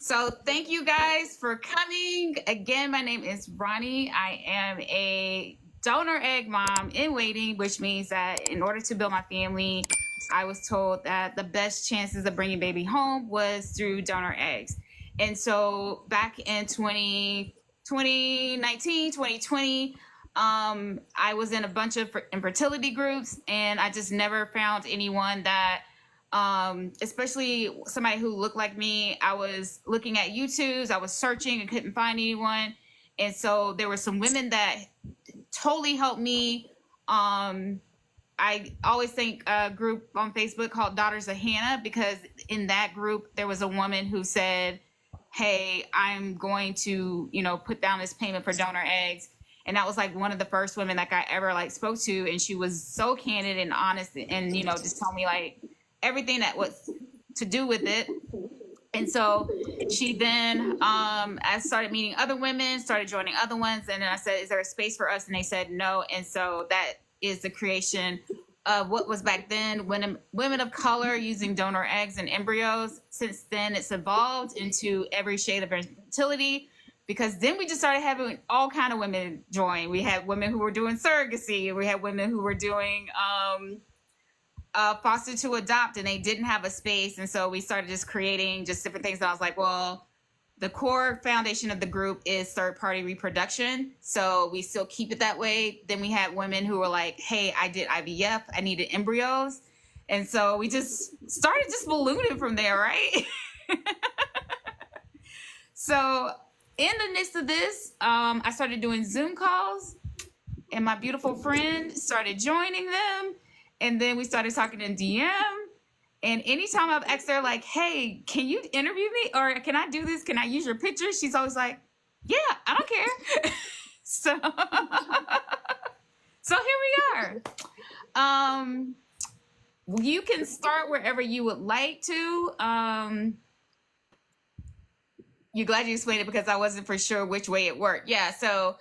So thank you guys for coming. Again, my name is Ronnie. I am a donor egg mom in waiting, which means that in order to build my family, I was told that the best chances of bringing baby home was through donor eggs. And so back in 2019, 2020, I was in a bunch of infertility groups, and I just never found anyone that especially somebody who looked like me. I was looking at YouTube's, I was searching and couldn't find anyone. And so there were some women that totally helped me. I always thank a group on Facebook called Daughters of Hannah, because in that group there was a woman who said, "Hey, I'm going to, put down this payment for donor eggs." And that was like one of the first women that I ever like spoke to, and she was so candid and honest, and just told me like everything that was to do with it. And so she then, I started meeting other women, started joining other ones. And then I said, "Is there a space for us?" And they said no. And so that is the creation of what was back then women of color using donor eggs and embryos. Since then, it's evolved into every shade of infertility, because then we just started having all kind of women join. We had women who were doing surrogacy. We had women who were doing foster to adopt, and they didn't have a space. And so we started just creating just different things. And I was like, well, the core foundation of the group is third party reproduction, so we still keep it that way. Then we had women who were like, "Hey, I did IVF, I needed embryos." And so we just started just ballooning from there, right? So in the midst of this, I started doing Zoom calls, and my beautiful friend started joining them. And then we started talking in DM. And anytime I've asked her, like, "Hey, can you interview me? Or can I do this? Can I use your picture?" She's always like, "Yeah, I don't care." so, so here we are. You can start wherever you would like to. You're glad you explained it, because I wasn't for sure which way it worked. Yeah, so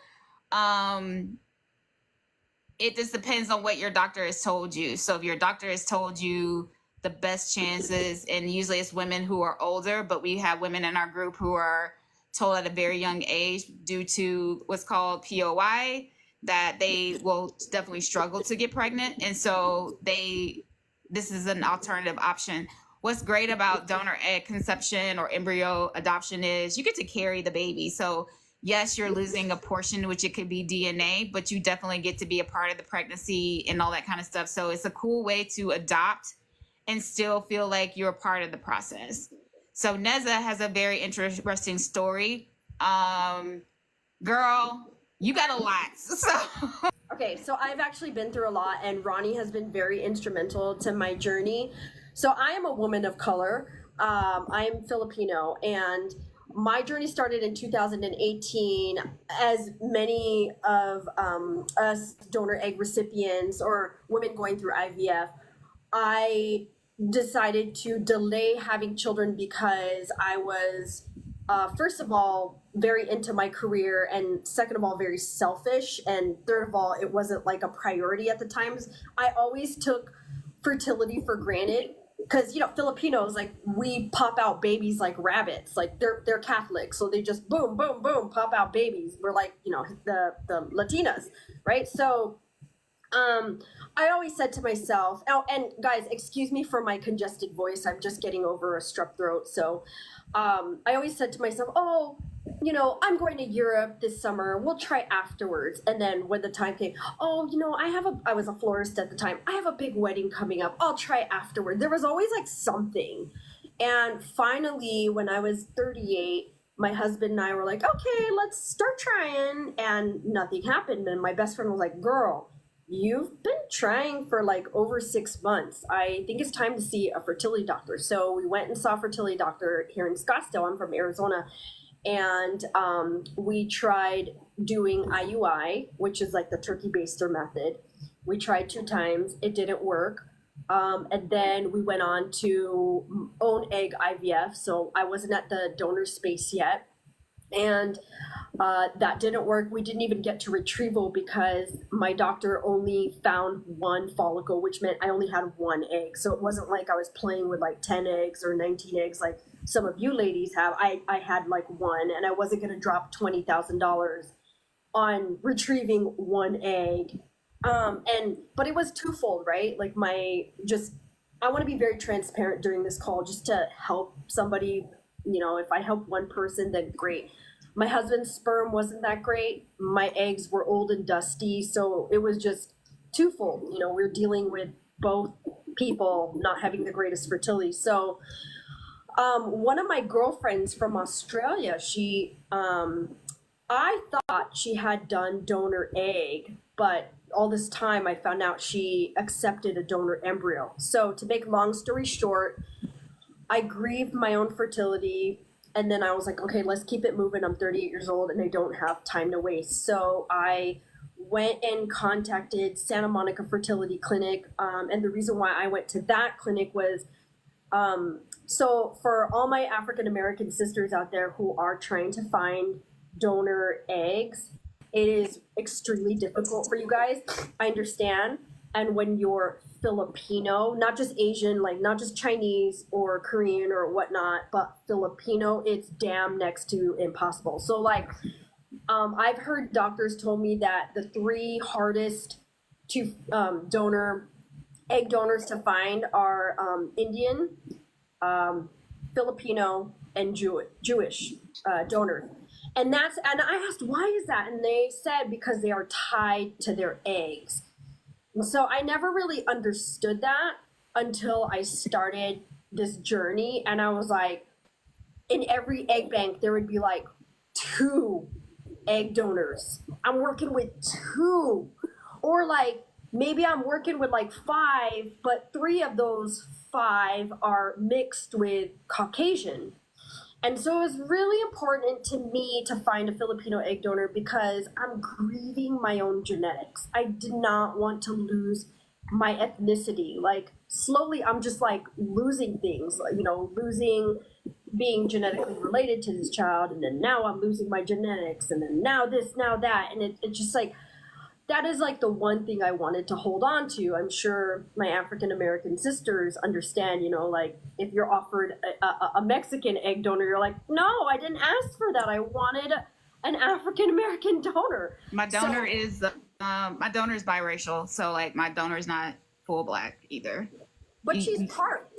it just depends on what your doctor has told you. So if your doctor has told you the best chances, and usually it's women who are older, but we have women in our group who are told at a very young age, due to what's called POI, that they will definitely struggle to get pregnant. And so this is an alternative option. What's great about donor egg conception or embryo adoption is you get to carry the baby. So yes, you're losing a portion, which it could be DNA, but you definitely get to be a part of the pregnancy and all that kind of stuff. So it's a cool way to adopt and still feel like you're a part of the process. So Nezza has a very interesting story. Girl, you got a lot. So Okay, so I've actually been through a lot, and Ronnie has been very instrumental to my journey. So I am a woman of color. I am Filipino, and my journey started in 2018. As many of us donor egg recipients or women going through IVF, I decided to delay having children because I was, first of all, very into my career, and second of all, very selfish, and third of all, it wasn't like a priority at the times. I always took fertility for granted, because Filipinos, like, we pop out babies like rabbits. Like, they're Catholic, so they just boom boom boom pop out babies. We're like the Latinas, right? So I always said to myself, oh, and guys, excuse me for my congested voice, I'm just getting over a strep throat. So I always said to myself, oh, I'm going to Europe this summer, we'll try afterwards. And then when the time came, oh, I was a florist at the time, I have a big wedding coming up, I'll try afterward. There was always like something. And finally, when I was 38, my husband and I were like, okay, let's start trying. And nothing happened. And my best friend was like, girl, you've been trying for like over 6 months. I think it's time to see a fertility doctor. So we went and saw a fertility doctor here in Scottsdale. I'm from Arizona. And we tried doing IUI, which is like the turkey baster method. We tried 2 times. It didn't work. And then we went on to own egg IVF. So I wasn't at the donor space yet. And that didn't work. We didn't even get to retrieval because my doctor only found 1 follicle, which meant I only had 1 egg. So it wasn't like I was playing with like 10 eggs or 19 eggs. Like, some of you ladies have. I had like one, and I wasn't going to drop $20,000 on retrieving one egg. But it was twofold, right? Like I want to be very transparent during this call just to help somebody. You know, if I help one person, then great. My husband's sperm wasn't that great. My eggs were old and dusty. So it was just twofold. You know, we're dealing with both people not having the greatest fertility. So one of my girlfriends from Australia, I thought she had done donor egg, but all this time I found out she accepted a donor embryo. So to make long story short, I grieved my own fertility, and then I was like, okay, let's keep it moving. I'm 38 years old and I don't have time to waste. So I went and contacted Santa Monica Fertility Clinic. And the reason why I went to that clinic was so for all my African American sisters out there who are trying to find donor eggs, it is extremely difficult for you guys. I understand. And when you're Filipino, not just Asian, like not just Chinese or Korean or whatnot, but Filipino, it's damn next to impossible. So like, I've heard doctors told me that the three hardest to egg donors to find are Indian, Filipino, and Jewish donors. And I asked, why is that? And they said because they are tied to their eggs. And so I never really understood that until I started this journey. And I was like, in every egg bank, there would be like 2 egg donors. I'm working with 2. Or like, maybe I'm working with like 5, but 3 of those 5 are mixed with Caucasian. And so it was really important to me to find a Filipino egg donor because I'm grieving my own genetics. I did not want to lose my ethnicity. Like slowly I'm just like losing things, you know, losing being genetically related to this child. And then now I'm losing my genetics, and then now this, now that. And it's just like, that is like the one thing I wanted to hold on to. I'm sure my African American sisters understand, you know, like if you're offered a Mexican egg donor, you're like, no, I didn't ask for that. I wanted an African American donor. My donor is biracial, so like my donor is not full black either. But she's part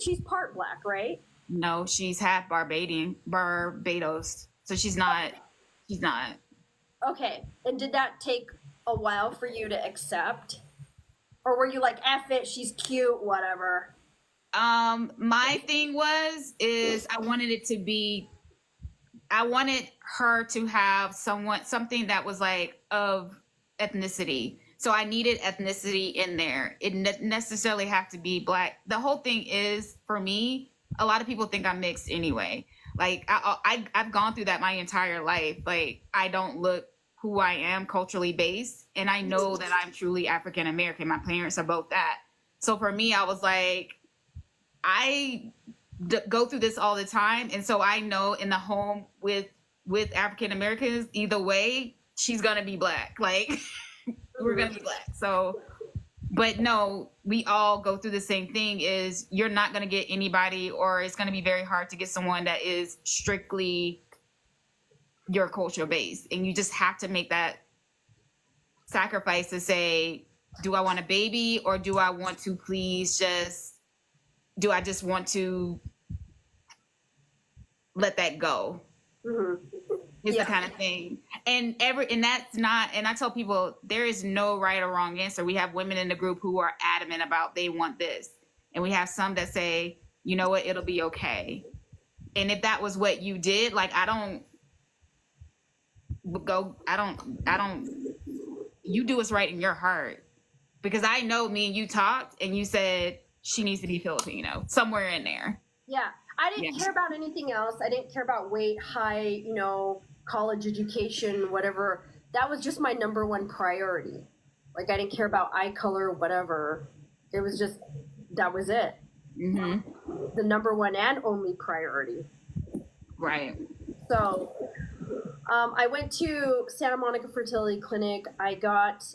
black, right? No, she's half Barbados, so she's not. Okay, and did that take a while for you to accept, or were you like, F it, she's cute, whatever? My thing is I wanted her to have something that was like of ethnicity. So I needed ethnicity in there. It necessarily have to be black. The whole thing is, for me, a lot of people think I'm mixed anyway. Like I've gone through that my entire life. Like I don't look who I am culturally based, and I know that I'm truly African American. My parents are both that. So for me, I was like, go through this all the time, and so I know in the home with African Americans, either way, she's gonna be black. Like we're gonna be black. So, but no, we all go through the same thing. Is you're not gonna get anybody, or it's gonna be very hard to get someone that is strictly your culture base, and you just have to make that sacrifice to say, do I want a baby, or do I want to do I just want to let that go? Mm-hmm. It's the kind of thing. And that's not, and I tell people there is no right or wrong answer. We have women in the group who are adamant about they want this, and we have some that say, you know what, it'll be okay. And if that was what you did, like you do what's right in your heart, because I know me and you talked and you said she needs to be Filipino somewhere in there. Yeah. I didn't care about anything else. I didn't care about weight, height, you know, college education, whatever. That was just my number one priority. Like I didn't care about eye color, whatever. It was just, that was it. Mm-hmm. The number one and only priority. Right. So I went to Santa Monica Fertility Clinic. I got,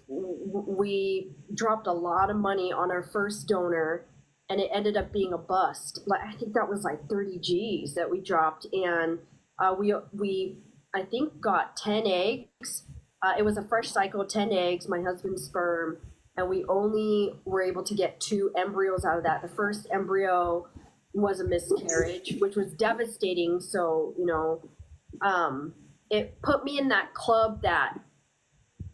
we dropped a lot of money on our first donor. and it ended up being a bust. Like I think that was like 30 G's that we dropped, and we I think got 10 eggs. It was a fresh cycle, 10 eggs, my husband's sperm, and we only were able to get 2 embryos out of that. The first embryo was a miscarriage, which was devastating. So, it put me in that club that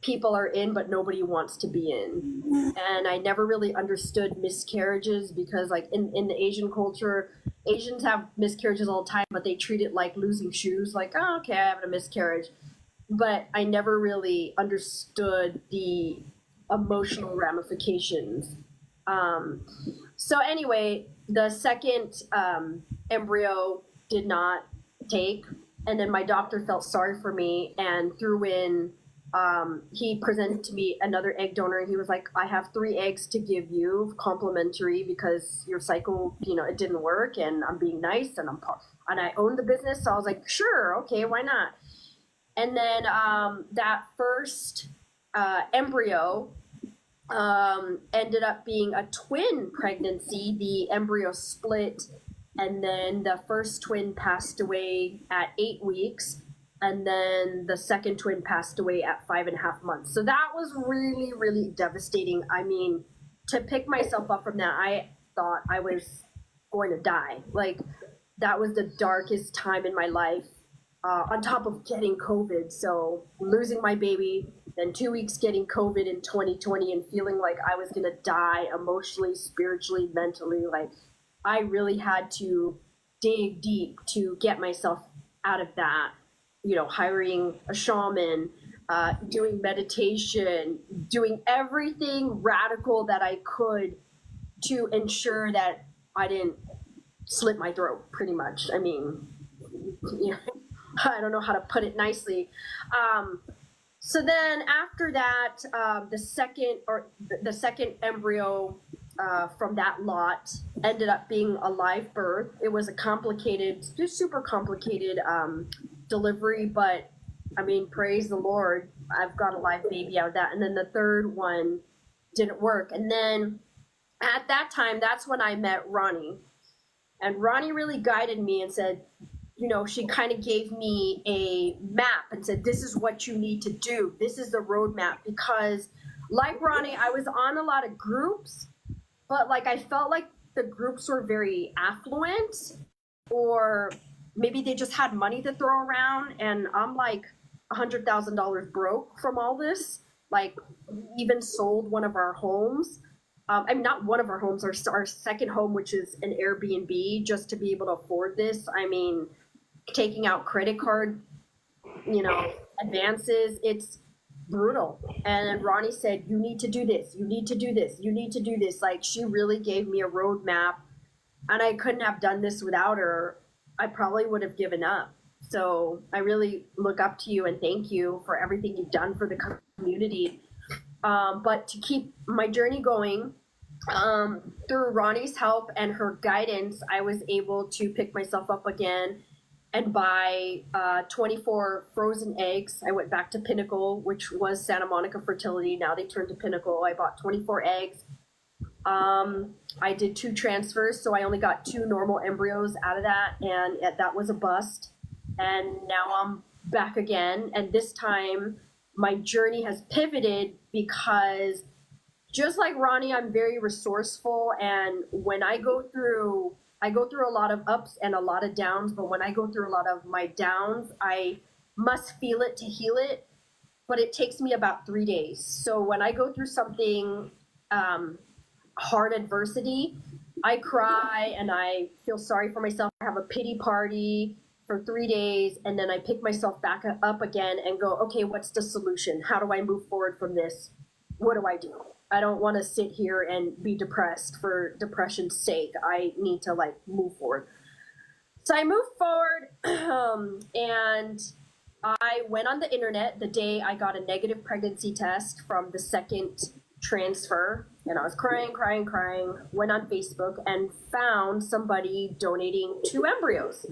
people are in, but nobody wants to be in. And I never really understood miscarriages because, like, in the Asian culture, Asians have miscarriages all the time, but they treat it like losing shoes. Like, oh, okay, I have a miscarriage. But I never really understood the emotional ramifications. So anyway, the second embryo did not take, and then my doctor felt sorry for me and threw in. He presented to me another egg donor, and he was like, "I have 3 eggs to give you, complimentary, because your cycle, it didn't work, and I'm being nice, and I own the business." So I was like, "Sure, okay, why not?" And then that first embryo ended up being a twin pregnancy. The embryo split, and then the first twin passed away at 8 weeks, and then the second twin passed away at 5.5 months. So that was really, really devastating. I mean, to pick myself up from that, I thought I was going to die. Like, that was the darkest time in my life, on top of getting COVID. So losing my baby, then 2 weeks getting COVID in 2020 and feeling like I was going to die emotionally, spiritually, mentally. Like, I really had to dig deep to get myself out of that, hiring a shaman, doing meditation, doing everything radical that I could to ensure that I didn't slit my throat, pretty much. I mean, I don't know how to put it nicely. So then after that, the second embryo from that lot ended up being a live birth. It was a complicated, just super complicated delivery, but I mean, praise the Lord, I've got a live baby out of that. And then the third one didn't work. And then at that time, that's when I met Ronnie. And Ronnie really guided me and said, she kind of gave me a map and said, this is what you need to do. This is the roadmap. Because like Ronnie, I was on a lot of groups, but like I felt like the groups were very affluent, or maybe they just had money to throw around. And I'm like $100,000 broke from all this. Like, even sold one of our homes. I mean, not one of our homes, our second home, which is an Airbnb, just to be able to afford this. I mean, taking out credit card, advances, it's brutal. And Ronnie said, you need to do this, you need to do this, you need to do this. Like, she really gave me a roadmap, and I couldn't have done this without her. I probably would have given up. So I really look up to you and thank you for everything you've done for the community. But to keep my journey going, through Ronnie's help and her guidance, I was able to pick myself up again and buy 24 frozen eggs. I went back to Pinnacle, which was Santa Monica Fertility. Now they turned to Pinnacle. I bought 24 eggs. I did 2 transfers, so I only got 2 normal embryos out of that, and that was a bust. And now I'm back again, and this time my journey has pivoted because, just like Ronnie, I'm very resourceful, and when I go through a lot of ups and a lot of downs, but when I go through a lot of my downs, I must feel it to heal it, but it takes me about 3 days. So when I go through something, hard adversity, I cry and I feel sorry for myself. I have a pity party for 3 days, and then I pick myself back up again and go, okay, what's the solution? How do I move forward from this? What do I do? I don't want to sit here and be depressed for depression's sake. I need to move forward. So I moved forward, and I went on the internet the day I got a negative pregnancy test from the second transfer, and I was crying, went on Facebook and found somebody donating 2 embryos,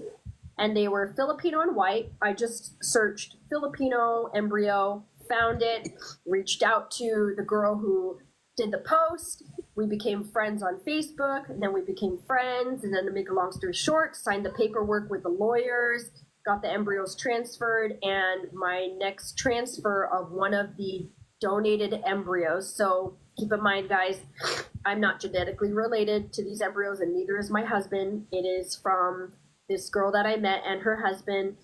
and they were Filipino and white. I just searched Filipino embryo, found it, reached out to the girl who did the post. We became friends on Facebook, and then we became friends. And then to make a long story short, signed the paperwork with the lawyers, got the embryos transferred, and my next transfer of one of the donated embryos. So keep in mind, guys, I'm not genetically related to these embryos, and neither is my husband. It is from this girl that I met and her husband.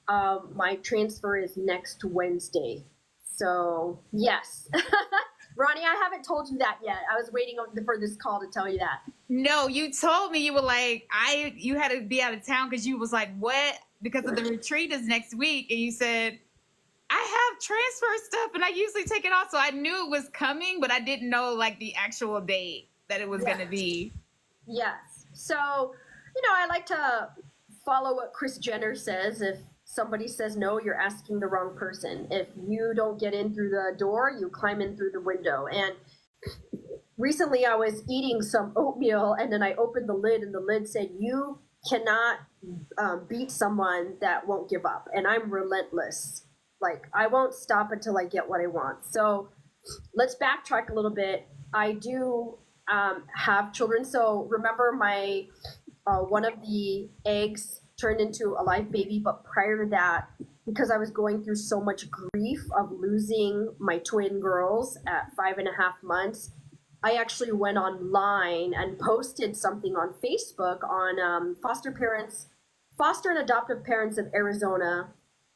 My transfer is next Wednesday. So, yes. Ronnie, I haven't told you that yet. I was waiting for this call to tell you that. No, you told me, you were like, you had to be out of town because you was like, what? Because of the retreat is next week. And you said, I have transfer stuff and I usually take it off. So I knew it was coming, but I didn't know like the actual date that it was going to be. Yes. So, I like to follow what Kris Jenner says. If somebody says no, you're asking the wrong person. If you don't get in through the door, you climb in through the window. And recently I was eating some oatmeal and then I opened the lid and the lid said, you cannot beat someone that won't give up. And I'm relentless. Like, I won't stop until I get what I want. So let's backtrack a little bit. I do have children. So remember my one of the eggs turned into a live baby, but prior to that, because I was going through so much grief of losing my twin girls at 5.5 months, I actually went online and posted something on Facebook on foster and adoptive parents of Arizona.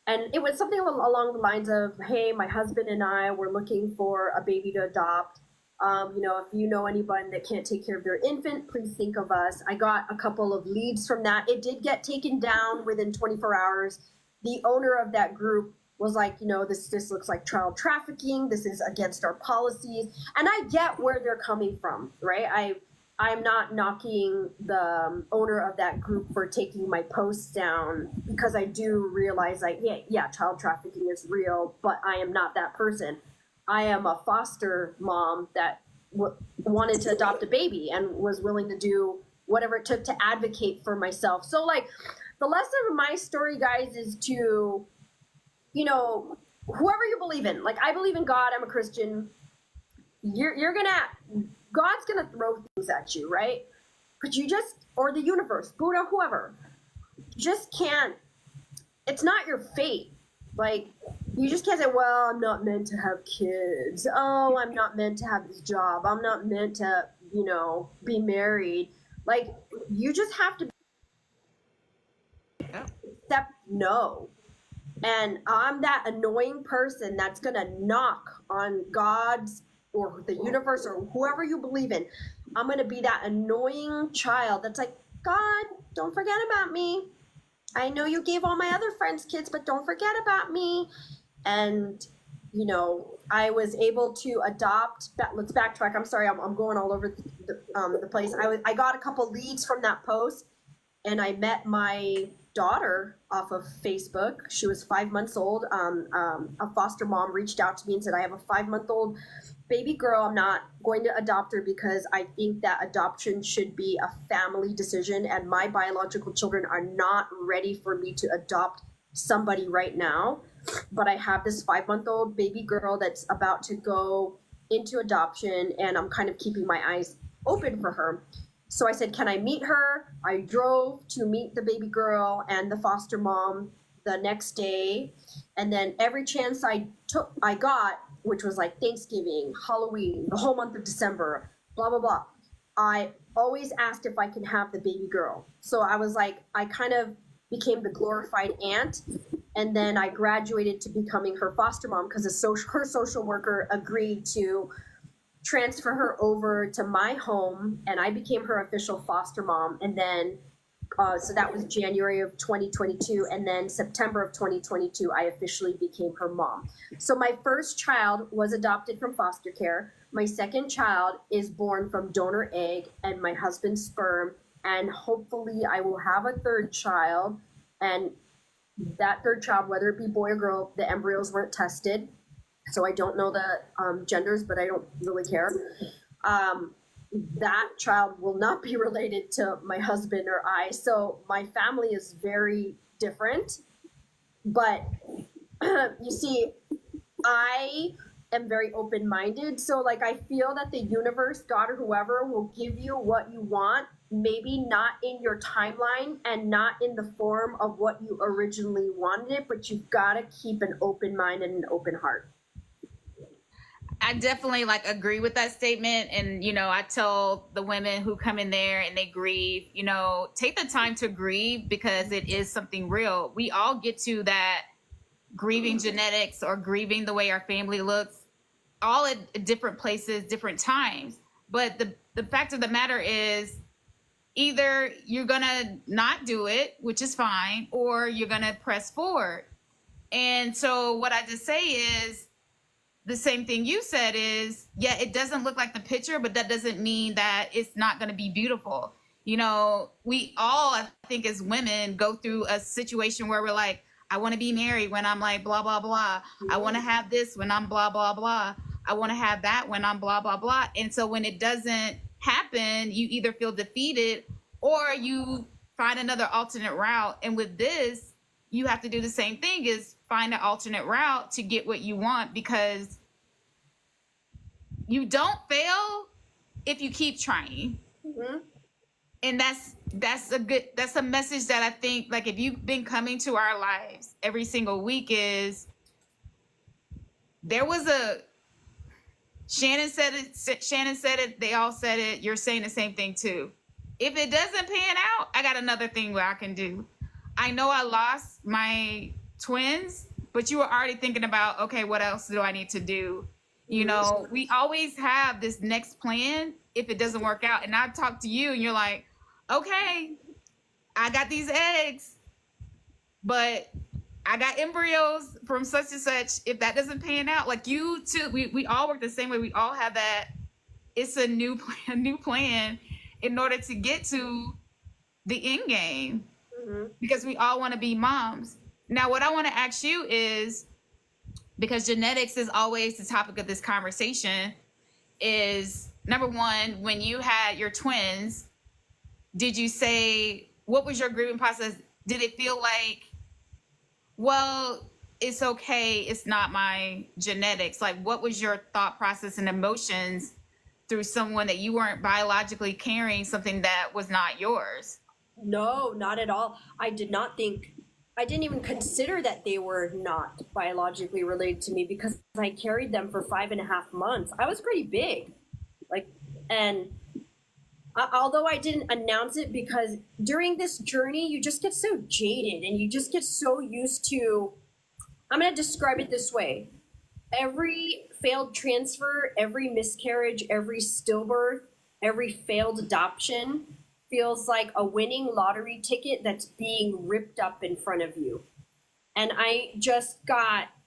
And it was something along the lines of, hey, my husband and I were looking for a baby to adopt. If you know anyone that can't take care of their infant, please think of us. I got a couple of leads from that. It did get taken down within 24 hours. The owner of that group was like, this looks like child trafficking. This is against our policies. And I get where they're coming from, right? I'm not knocking the owner of that group for taking my posts down, because I do realize, like, yeah, child trafficking is real, but I am not that person. I am a foster mom that wanted to adopt a baby and was willing to do whatever it took to advocate for myself. So, like, the lesson of my story, guys, is to, whoever you believe in. Like, I believe in God. I'm a Christian. God's gonna throw things at you, right? But or the universe, Buddha, whoever, just can't. It's not your fate. Like, you just can't say, well, I'm not meant to have kids. Oh, I'm not meant to have this job. I'm not meant to, be married. Like, you just have to accept no. And I'm that annoying person that's going to knock on God's or the universe or whoever you believe in. I'm going to be that annoying child that's like, God, don't forget about me. I know you gave all my other friends kids, but don't forget about me. And, I was able to adopt. Let's backtrack. I'm sorry, I'm going all over the place. I got a couple leads from that post, and I met my daughter off of Facebook. She was 5 months old. A foster mom reached out to me and said, I have a 5-month-old baby girl. I'm not going to adopt her because I think that adoption should be a family decision, and my biological children are not ready for me to adopt somebody right now. But I have this 5-month-old baby girl that's about to go into adoption, and I'm kind of keeping my eyes open for her. So I said, can I meet her? I drove to meet the baby girl and the foster mom the next day. And then every chance I got, which was like Thanksgiving, Halloween, the whole month of December, blah, blah, blah, I always asked if I could have the baby girl. So I was like, I kind of became the glorified aunt. And then I graduated to becoming her foster mom because her social worker agreed to transfer her over to my home, and I became her official foster mom. And then, so that was January of 2022. And then September of 2022, I officially became her mom. So my first child was adopted from foster care. My second child is born from donor egg and my husband's sperm. And hopefully I will have a third child. And that third child, whether it be boy or girl, the embryos weren't tested. So I don't know the genders, but I don't really care. That child will not be related to my husband or I. So my family is very different. But you see, I am very open-minded. So like I feel that the universe, God or whoever, will give you what you want, maybe not in your timeline and not in the form of what you originally wanted it, but you've got to keep an open mind and an open heart. I definitely like agree with that statement. And, you know, I tell the women who come in there and they grieve, you know, take the time to grieve because it is something real. We all get to that grieving genetics or grieving the way our family looks, all at different places, different times. But the fact of the matter is either you're going to not do it, which is fine, or you're going to press forward. And so what I just say is, the same thing you said is, yeah, it doesn't look like the picture, but that doesn't mean that it's not going to be beautiful. You know, we all, I think, as women go through a situation where we're like, I want to be married when I'm like, blah, blah, blah. I want to have this when I'm blah, blah, blah. I want to have that when I'm blah, blah, blah. And so when it doesn't happen, you either feel defeated or you find another alternate route. And with this, you have to do the same thing, is find an alternate route to get what you want, because you don't fail if you keep trying. Mm-hmm. And that's a message that I think, like, if you've been coming to our lives every single week, is there was a Shannon said it, they all said it, you're saying the same thing too. If it doesn't pan out, I got another thing where I can do. I know I lost my twins, but you were already thinking about, okay, what else do I need to do? You know, we always have this next plan if it doesn't work out. And I talk to you and you're like, okay, I got these eggs, but I got embryos from such and such. If that doesn't pan out, like you too, we all work the same way. We all have that. It's a new plan in order to get to the end game. Mm-hmm. Because we all want to be moms. Now, what I want to ask you is, because genetics is always the topic of this conversation, is number one, when you had your twins, did you say, what was your grieving process? Did it feel like, well, it's okay, it's not my genetics? Like, what was your thought process and emotions through someone that you weren't biologically carrying something that was not yours? No, not at all. I didn't even consider that they were not biologically related to me, because I carried them for 5.5 months. I was pretty big. Although I didn't announce it, because during this journey, you just get so jaded and you just get so used to, I'm going to describe it this way. Every failed transfer, every miscarriage, every stillbirth, every failed adoption feels like a winning lottery ticket that's being ripped up in front of you. And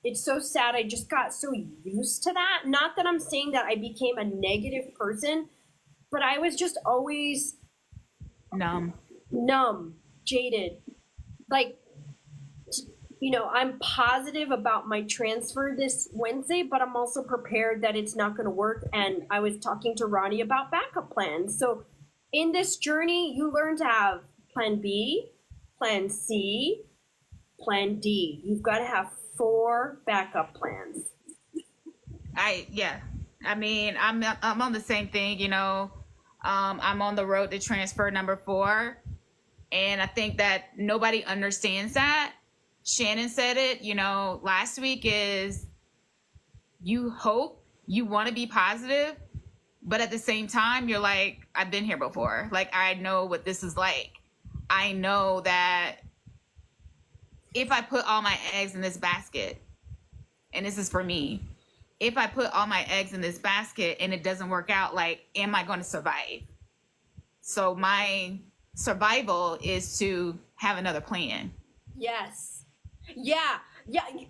it's so sad, I just got so used to that. Not that I'm saying that I became a negative person, but I was just always numb, jaded. Like, you know, I'm positive about my transfer this Wednesday, but I'm also prepared that it's not going to work. And I was talking to Ronnie about backup plans. So in this journey, you learn to have plan B, plan C, plan D. You've got to have 4 backup plans. I mean, I'm on the same thing, you know. I'm on the road to transfer number 4. And I think that nobody understands that. Shannon said it, you know, last week, is you hope, you want to be positive, but at the same time, you're like, I've been here before. Like, I know what this is like. I know that if I put all my eggs in this basket, and this is for me, if I put all my eggs in this basket and it doesn't work out, like, am I going to survive? So my survival is to have another plan. Yes. Yeah,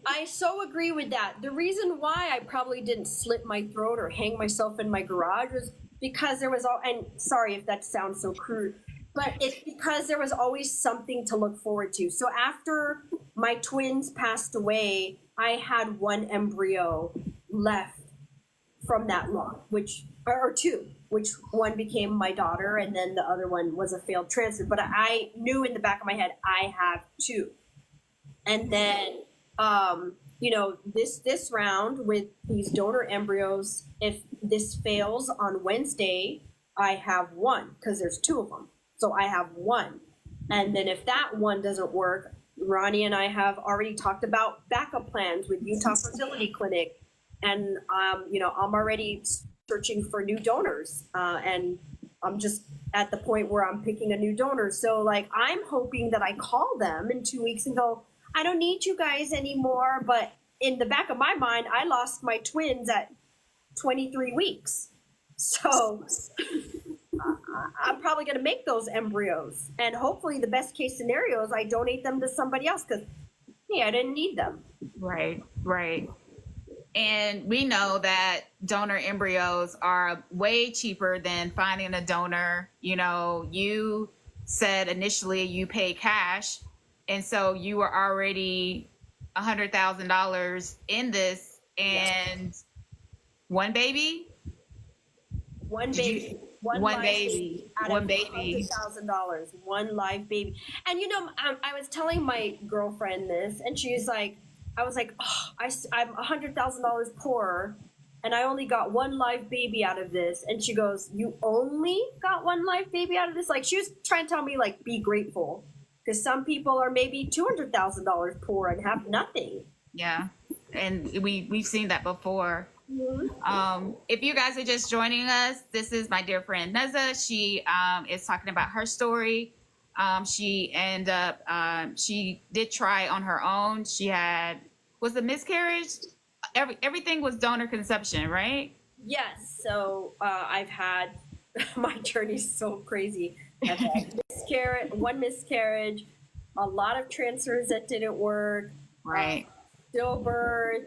I so agree with that. The reason why I probably didn't slit my throat or hang myself in my garage was because there was and sorry if that sounds so crude, but it's because there was always something to look forward to. So after my twins passed away, I had 1 embryo left from that lot, or 2, which one became my daughter, and then the other one was a failed transfer. But I knew in the back of my head, I have 2. And then you know, this round with these donor embryos, if this fails on Wednesday, I have one because there's two of them. So I have one. And then if that one doesn't work, Ronnie and I have already talked about backup plans with Utah Fertility Clinic. And, you know, I'm already searching for new donors. And I'm just at the point where I'm picking a new donor. So, like, I'm hoping that I call them in 2 weeks and go, I don't need you guys anymore. But in the back of my mind, I lost my twins at 23 weeks. So I'm probably going to make those embryos. And hopefully the best case scenario is I donate them to somebody else because, hey, I didn't need them. Right, right. And we know that donor embryos are way cheaper than finding a donor. You know, you said initially you pay cash, and so you were already $100,000 in this, and one baby. One baby. One baby. One baby. $100,000. One live baby. And you know, I was telling my girlfriend this, and she's like, I was like, oh, I'm $100,000 poorer, and I only got one live baby out of this. And she goes, you only got one live baby out of this? Like, she was trying to tell me, like, be grateful. Because some people are maybe $200,000 poor and have nothing. Yeah. And we've seen that before. Mm-hmm. If you guys are just joining us, this is my dear friend Nezza. She is talking about her story. She ended up, she did try on her own. She had, was a miscarriage? Everything was donor conception, right? Yes. So I've had, my journey's so crazy. I've had one miscarriage, a lot of transfers that didn't work. Right. Stillbirth,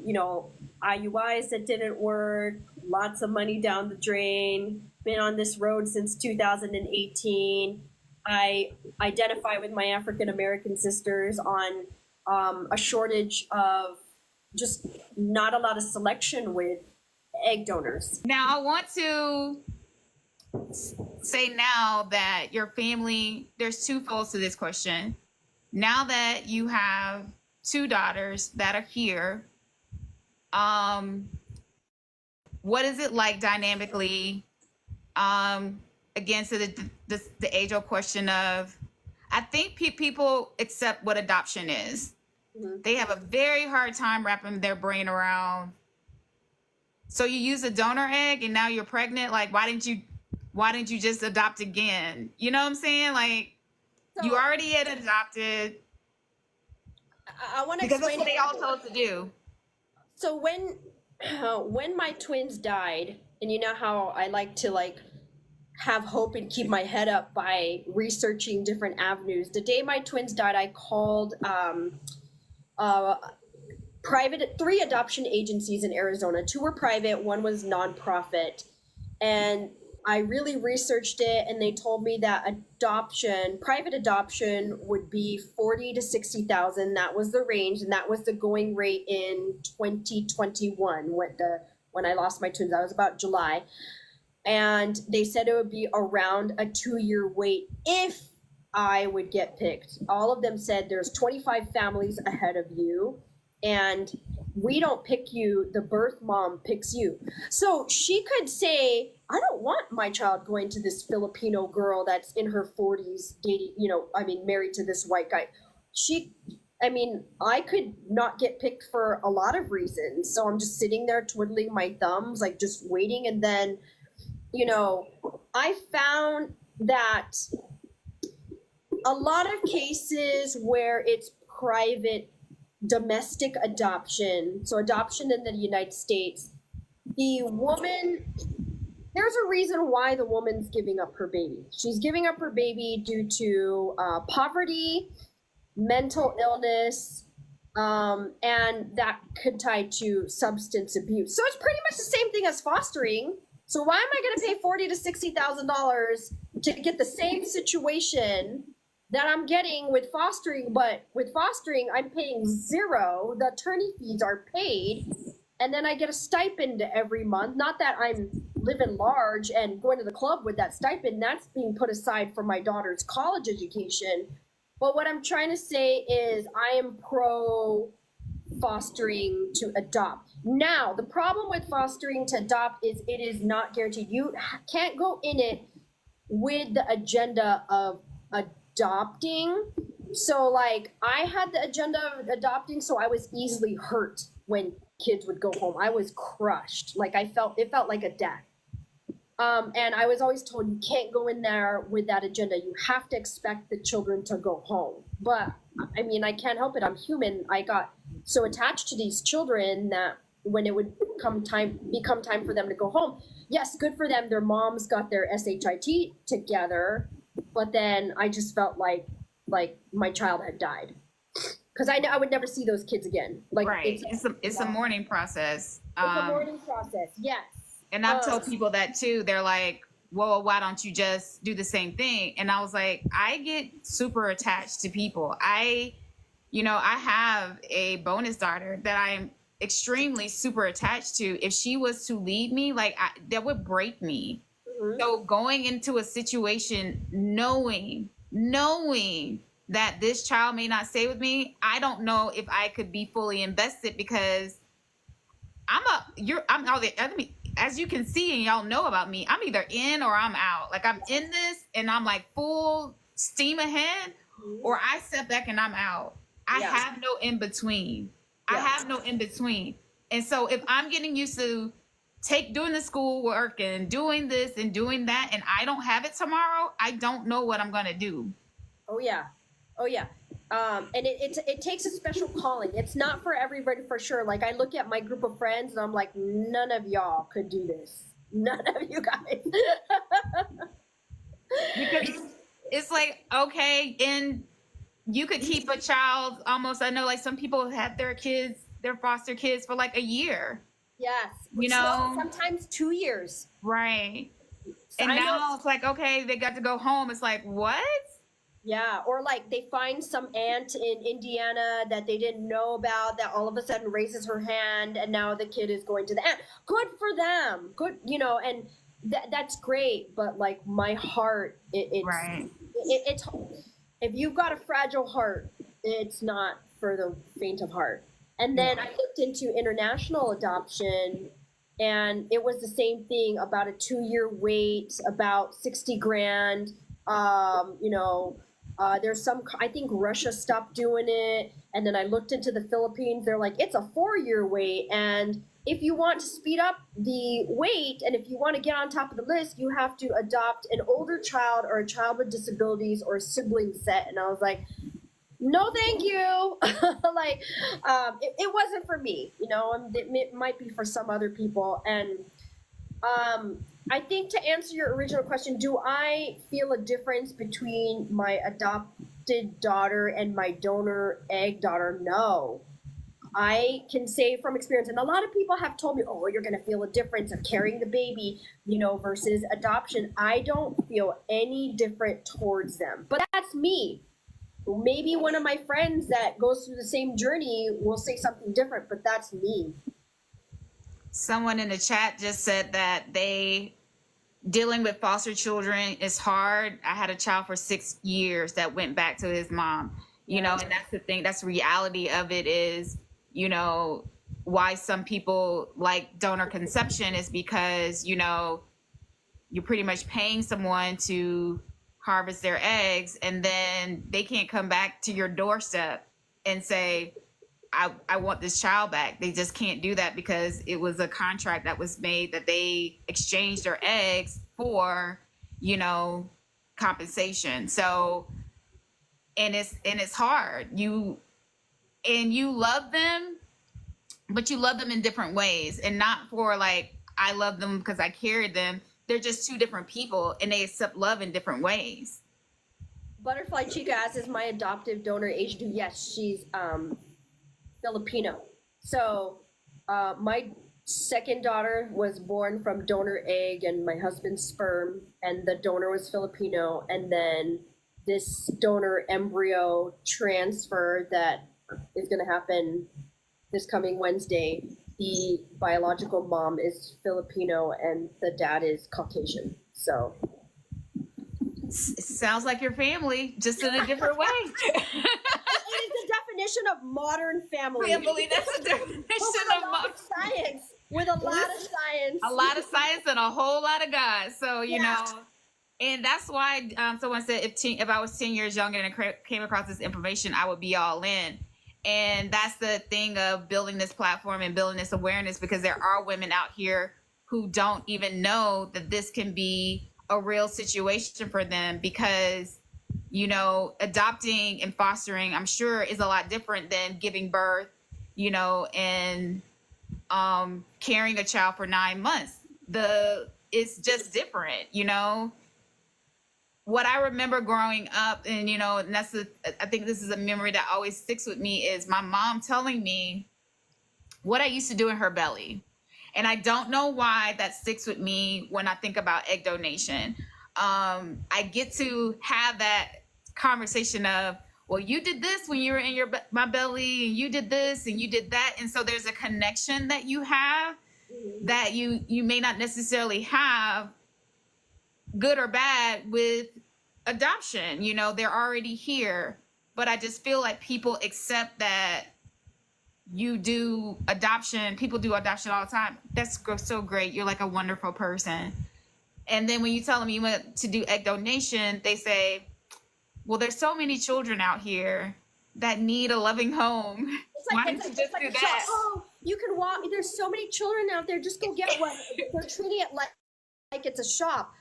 you know, IUIs that didn't work, lots of money down the drain, been on this road since 2018. I identify with my African American sisters on a shortage of just not a lot of selection with egg donors. Now, I want to say now that your family, there's two folds to this question. Now that you have two daughters that are here, what is it like dynamically? Again, to the age-old question of, I think people accept what adoption is. Mm-hmm. They have a very hard time wrapping their brain around. So you use a donor egg and now you're pregnant. Like, why didn't you just adopt again? You know what I'm saying? Like, so, you already had adopted. I want to because that's what they all told us to do. So when my twins died, and you know how I like to have hope and keep my head up by researching different avenues. The day my twins died, I called three adoption agencies in Arizona. Two were private, one was nonprofit. And I really researched it, and they told me that private adoption would be 40 to 60,000. That was the range, and that was the going rate in 2021 when I lost my twins. That was about July. And they said it would be around a 2-year wait if I would get picked. All of them said there's 25 families ahead of you, and we don't pick you, the birth mom picks you. So she could say, I don't want my child going to this Filipino girl that's in her 40s dating, married to this white guy. I could not get picked for a lot of reasons. So I'm just sitting there twiddling my thumbs, like just waiting. And then, I found that a lot of cases where it's private domestic adoption, so adoption in the United States, the woman, there's a reason why the woman's giving up her baby. She's giving up her baby due to poverty, mental illness, and that could tie to substance abuse. So it's pretty much the same thing as fostering. So why am I going to pay $40,000 to $60,000 to get the same situation that I'm getting with fostering? But with fostering, I'm paying zero. The attorney fees are paid, and then I get a stipend every month. Not that I'm living large and going to the club with that stipend. That's being put aside for my daughter's college education. But what I'm trying to say is I am pro fostering to adopt. Now, the problem with fostering to adopt is it is not guaranteed. You can't go in it with the agenda of adopting. So, like, I had the agenda of adopting, so I was easily hurt when kids would go home. I was crushed. Like, it felt like a death. And I was always told you can't go in there with that agenda. You have to expect the children to go home. But I mean, I can't help it. I'm human. I got so attached to these children that when it would become time for them to go home, yes, good for them. Their moms got their SHIT together, but then I just felt like my child had died because I would never see those kids again. Like, right, it's a mourning process. It's a mourning process. Yes. And I've told people that too. They're like, well, why don't you just do the same thing? And I was like, I get super attached to people. I have a bonus daughter that I'm extremely super attached to. If she was to leave me, that would break me. Mm-hmm. So going into a situation knowing that this child may not stay with me, I don't know if I could be fully invested because as you can see and y'all know about me, I'm either in or I'm out. Like, I'm in this and I'm like full steam ahead, or I step back and I'm out. I have no in between. I have no in between. And so if I'm getting used to doing the school work and doing this and doing that, and I don't have it tomorrow, I don't know what I'm going to do. Oh yeah. And it takes a special calling. It's not for everybody, for sure. Like, I look at my group of friends and I'm like, none of y'all could do this. None of you guys. Because it's like, okay, and you could keep a child almost, I know, like, some people have their foster kids for like a year. Yes. Sometimes 2 years. Right. And now it's like, okay, they got to go home. It's like, what? Yeah, or like they find some aunt in Indiana that they didn't know about that all of a sudden raises her hand, and now the kid is going to the aunt. Good for them. Good, and that's great. But like, my heart, it's right. It's if you've got a fragile heart, it's not for the faint of heart. And then I looked into international adoption, and it was the same thing. About a 2-year wait, about 60 grand. There's some, I think Russia stopped doing it. And then I looked into the Philippines. They're like, it's a 4-year wait. And if you want to speed up the wait, and if you want to get on top of the list, you have to adopt an older child or a child with disabilities or a sibling set. And I was like, no, thank you. It wasn't for me, it might be for some other people. And I think to answer your original question, do I feel a difference between my adopted daughter and my donor egg daughter? No. I can say from experience, and a lot of people have told me, oh, you're going to feel a difference of carrying the baby, versus adoption. I don't feel any different towards them. But that's me. Maybe one of my friends that goes through the same journey will say something different, but that's me. Someone in the chat just said that dealing with foster children is hard. I had a child for 6 years that went back to his mom, and that's the thing. That's the reality of it is, why some people like donor conception is because, you're pretty much paying someone to harvest their eggs, and then they can't come back to your doorstep and say, I want this child back. They just can't do that because it was a contract that was made that they exchanged their eggs for, compensation. So, and it's hard. You love them, but you love them in different ways, and not for like, I love them because I carried them. They're just two different people, and they accept love in different ways. Butterfly Chica asks, is my adoptive donor Asian? Yes, she's Filipino. So my second daughter was born from donor egg and my husband's sperm, and the donor was Filipino. And then this donor embryo transfer that is going to happen this coming Wednesday, the biological mom is Filipino and the dad is Caucasian. So sounds like your family, just in a different way. It is the definition of modern family. Family, that's the definition With of a lot of science. With a lot of science. a lot of science and a whole lot of God. So, you Yeah. know, and that's why someone said if I was 10 years younger and I came across this information, I would be all in. And that's the thing of building this platform and building this awareness, because there are women out here who don't even know that this can be a real situation for them, because, you know, adopting and fostering, I'm sure, is a lot different than giving birth, you know, and carrying a child for 9 months. It's just different, you know. What I remember growing up, and you know, and I think this is a memory that always sticks with me, is my mom telling me what I used to do in her belly. And I don't know why that sticks with me when I think about egg donation. I get to have that conversation of, well, you did this when you were in my belly, and you did this and you did that. And so there's a connection that you have that you may not necessarily have, good or bad, with adoption. You know, they're already here, but I just feel like people accept that you do adoption. People do adoption all the time. That's so great. You're like a wonderful person. And then when you tell them you want to do egg donation, they say, well, there's so many children out here that need a loving home. Why don't you just do that? Oh, you can walk. There's so many children out there. Just go get one. They're treating it like it's a shop.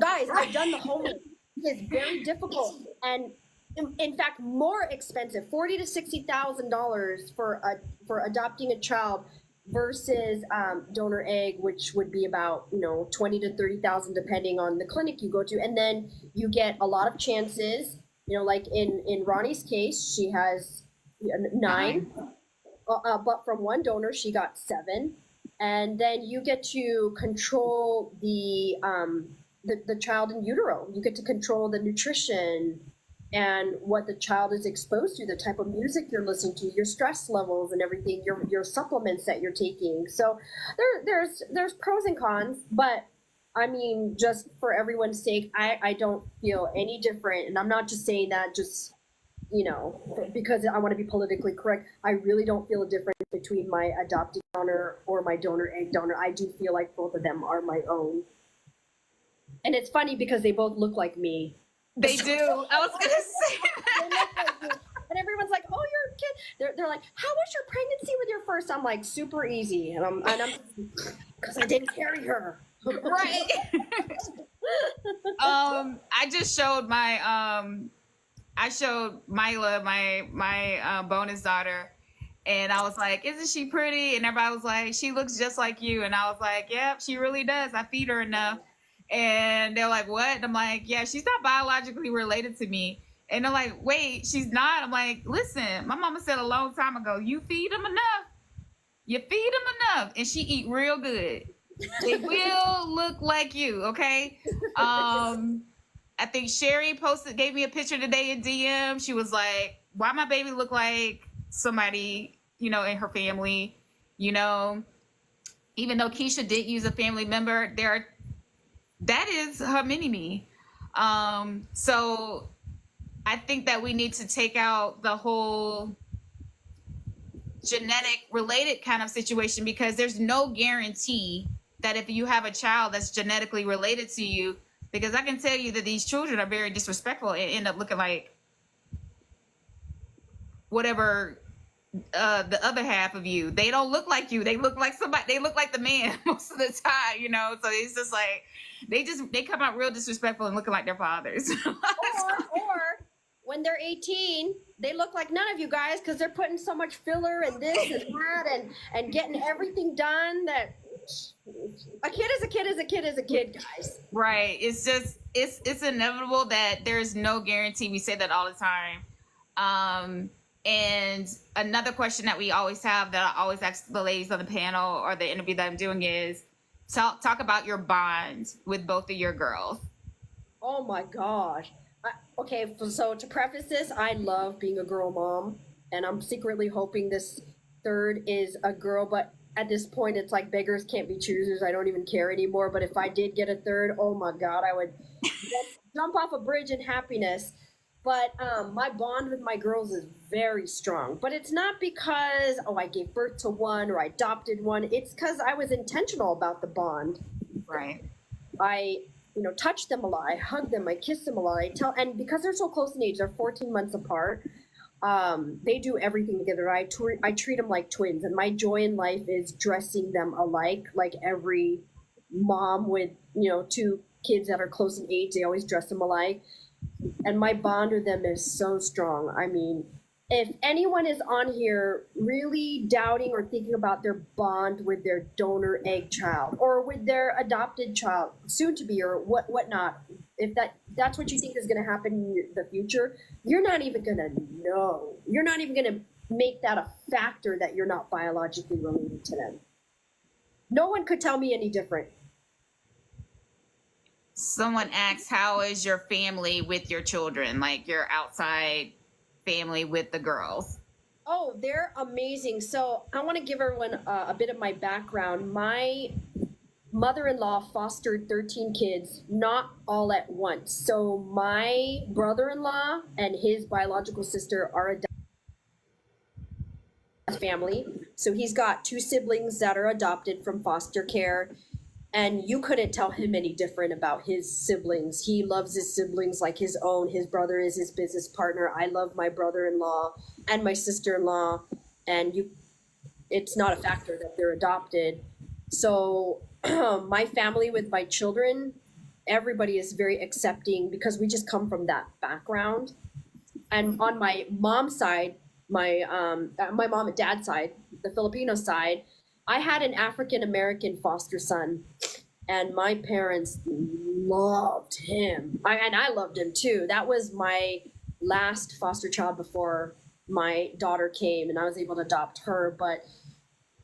Guys, I've done the homing. It's very difficult, and in fact, more expensive, $40,000 to $60,000 for adopting a child versus donor egg, which would be about, you know, $20,000 to $30,000 depending on the clinic you go to, and then you get a lot of chances. You know, like in Ronnie's case, she has 9, but from one donor she got 7, and then you get to control the child in utero. You get to control the nutrition and what the child is exposed to, the type of music you're listening to, your stress levels and everything, your supplements that you're taking. So there's pros and cons, but I mean, just for everyone's sake, I don't feel any different. And I'm not just saying that just, you know, because I want to be politically correct. I really don't feel a difference between my adopted donor or my donor egg donor. I do feel like both of them are my own. And it's funny because they both look like me. They do. I was gonna say that. And everyone's like, "Oh, you're a kid." They're like, "How was your pregnancy with your first?" I'm like, "Super easy," and I'm because I didn't carry her. Right. I just showed I showed Mila, my bonus daughter, and I was like, "Isn't she pretty?" And everybody was like, "She looks just like you," and I was like, "Yep, she really does. I feed her enough." And they're like, "What?" And I'm like, "Yeah, she's not biologically related to me." And they're like, "Wait, she's not?" I'm like, "Listen, my mama said a long time ago, you feed them enough. You feed them enough, and she eat real good. They will look like you, okay?" I think Sherry gave me a picture today in DM. She was like, "Why my baby look like somebody, you know, in her family?" You know, even though Keisha did use a family member, that is her mini-me. So I think that we need to take out the whole genetic related kind of situation, because there's no guarantee that if you have a child that's genetically related to you, because I can tell you that these children are very disrespectful and end up looking like whatever the other half of you. They don't look like you. They look like somebody. They look like the man most of the time, you know. So it's just like they come out real disrespectful and looking like their fathers. or when they're 18, they look like none of you guys because they're putting so much filler and this and that and getting everything done. That a kid is a kid is a kid is a kid, guys. Right. It's just it's inevitable that there's no guarantee. We say that all the time. And another question that we always have, that I always ask the ladies on the panel or the interview that I'm doing, is talk about your bond with both of your girls. Oh my gosh. Okay, so to preface this, I love being a girl mom, and I'm secretly hoping this third is a girl, but at this point it's like beggars can't be choosers. I don't even care anymore. But if I did get a third, oh my God, I would jump off a bridge in happiness. But my bond with my girls is very strong. But it's not because, oh, I gave birth to one or I adopted one. It's because I was intentional about the bond. Right. I, touch them a lot. I hug them. I kiss them a lot. And because they're so close in age, they're 14 months apart. They do everything together. I treat them like twins, and my joy in life is dressing them alike. Like every mom with two kids that are close in age, they always dress them alike. And my bond with them is so strong. I mean, if anyone is on here really doubting or thinking about their bond with their donor egg child or with their adopted child, soon to be, or whatnot, if that's what you think is going to happen in the future, you're not even going to know. You're not even going to make that a factor that you're not biologically related to them. No one could tell me any different. Someone asks, how is your family with your children? Like your outside family with the girls? Oh, they're amazing. So I want to give everyone a bit of my background. My mother-in-law fostered 13 kids, not all at once. So my brother-in-law and his biological sister are a family. So he's got 2 siblings that are adopted from foster care. And you couldn't tell him any different about his siblings. He loves his siblings like his own. His brother is his business partner. I love my brother-in-law and my sister-in-law. And it's not a factor that they're adopted. So my family with my children, everybody is very accepting because we just come from that background. And on my mom's side, my mom and dad's side, the Filipino side, I had an African-American foster son, and my parents loved him. And I loved him too. That was my last foster child before my daughter came, and I was able to adopt her. But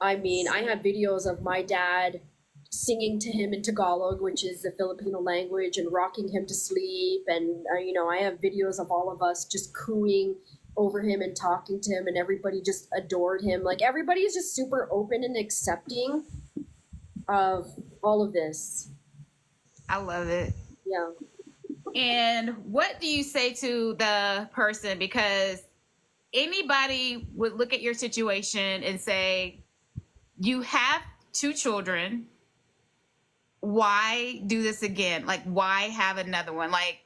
I mean, I have videos of my dad singing to him in Tagalog, which is the Filipino language, and rocking him to sleep. And, I have videos of all of us just cooing over him and talking to him, and everybody just adored him. Like, everybody is just super open and accepting of all of this. I love it. Yeah. And what do you say to the person? Because anybody would look at your situation and say, you have 2 children. Why do this again? Like, why have another one? Like,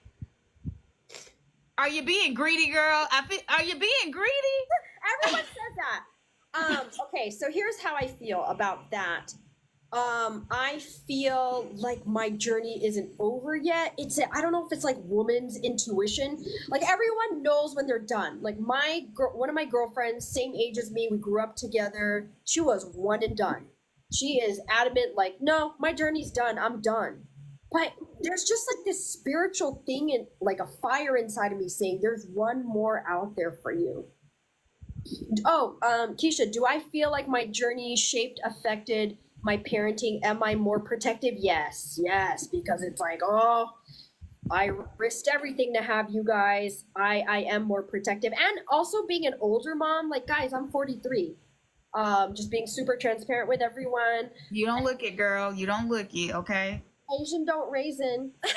are you being greedy, girl? Are you being greedy? Everyone says that. Okay, so here's how I feel about that. I feel like my journey isn't over yet. I don't know if it's like woman's intuition. Like, everyone knows when they're done. Like, one of my girlfriends, same age as me, we grew up together. She was one and done. She is adamant, like, no, my journey's done. I'm done. But there's just like this spiritual thing and like a fire inside of me saying there's one more out there for you. Oh, Keisha, do I feel like my journey affected my parenting? Am I more protective? Yes, because it's like, oh, I risked everything to have you guys. I am more protective. And also being an older mom, like, guys, I'm 43. Just being super transparent with everyone. You don't look it, girl. You don't look it, okay? Asian don't raisin. What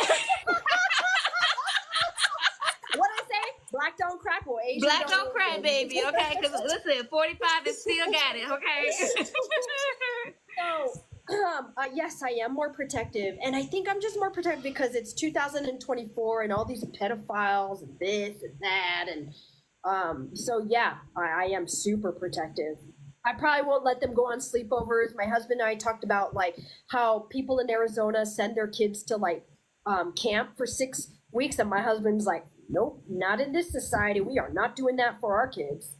I say? Black don't crack. Well, Asian Black don't crack, baby. Okay, because listen, 45 is still got it. Okay. So, yes, I am more protective, and I think I'm just more protective because it's 2024 and all these pedophiles and this and that, and so yeah, I am super protective. I probably won't let them go on sleepovers. My husband and I talked about like how people in Arizona send their kids to like camp for 6 weeks, and my husband's like, nope, not in this society. We are not doing that for our kids.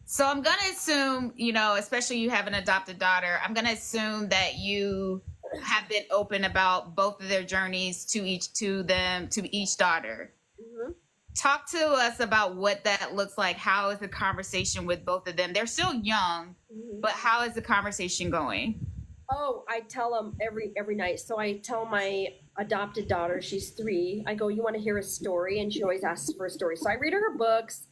So I'm going to assume, especially you have an adopted daughter, I'm going to assume that you have been open about both of their journeys to each daughter. Mm-hmm. Talk to us about what that looks like. How is the conversation with both of them? They're still young, but how is the conversation going? Oh, I tell them every night. So I tell my adopted daughter, she's 3. I go, you want to hear a story? And she always asks for a story. So I read her books,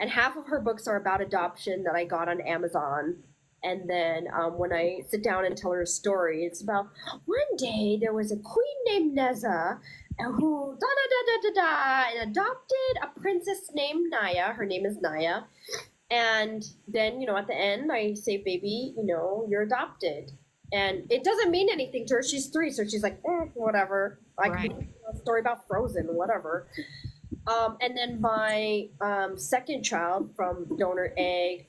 and half of her books are about adoption that I got on Amazon. And then when I sit down and tell her a story, it's about one day there was a queen named Nezza, who da da da da da da and adopted a princess named Naya. Her name is Naya. And then, at the end, I say, baby, you're adopted. And it doesn't mean anything to her. She's 3, so she's like, whatever. I Right. can a story about Frozen, whatever. And then my second child from donor egg,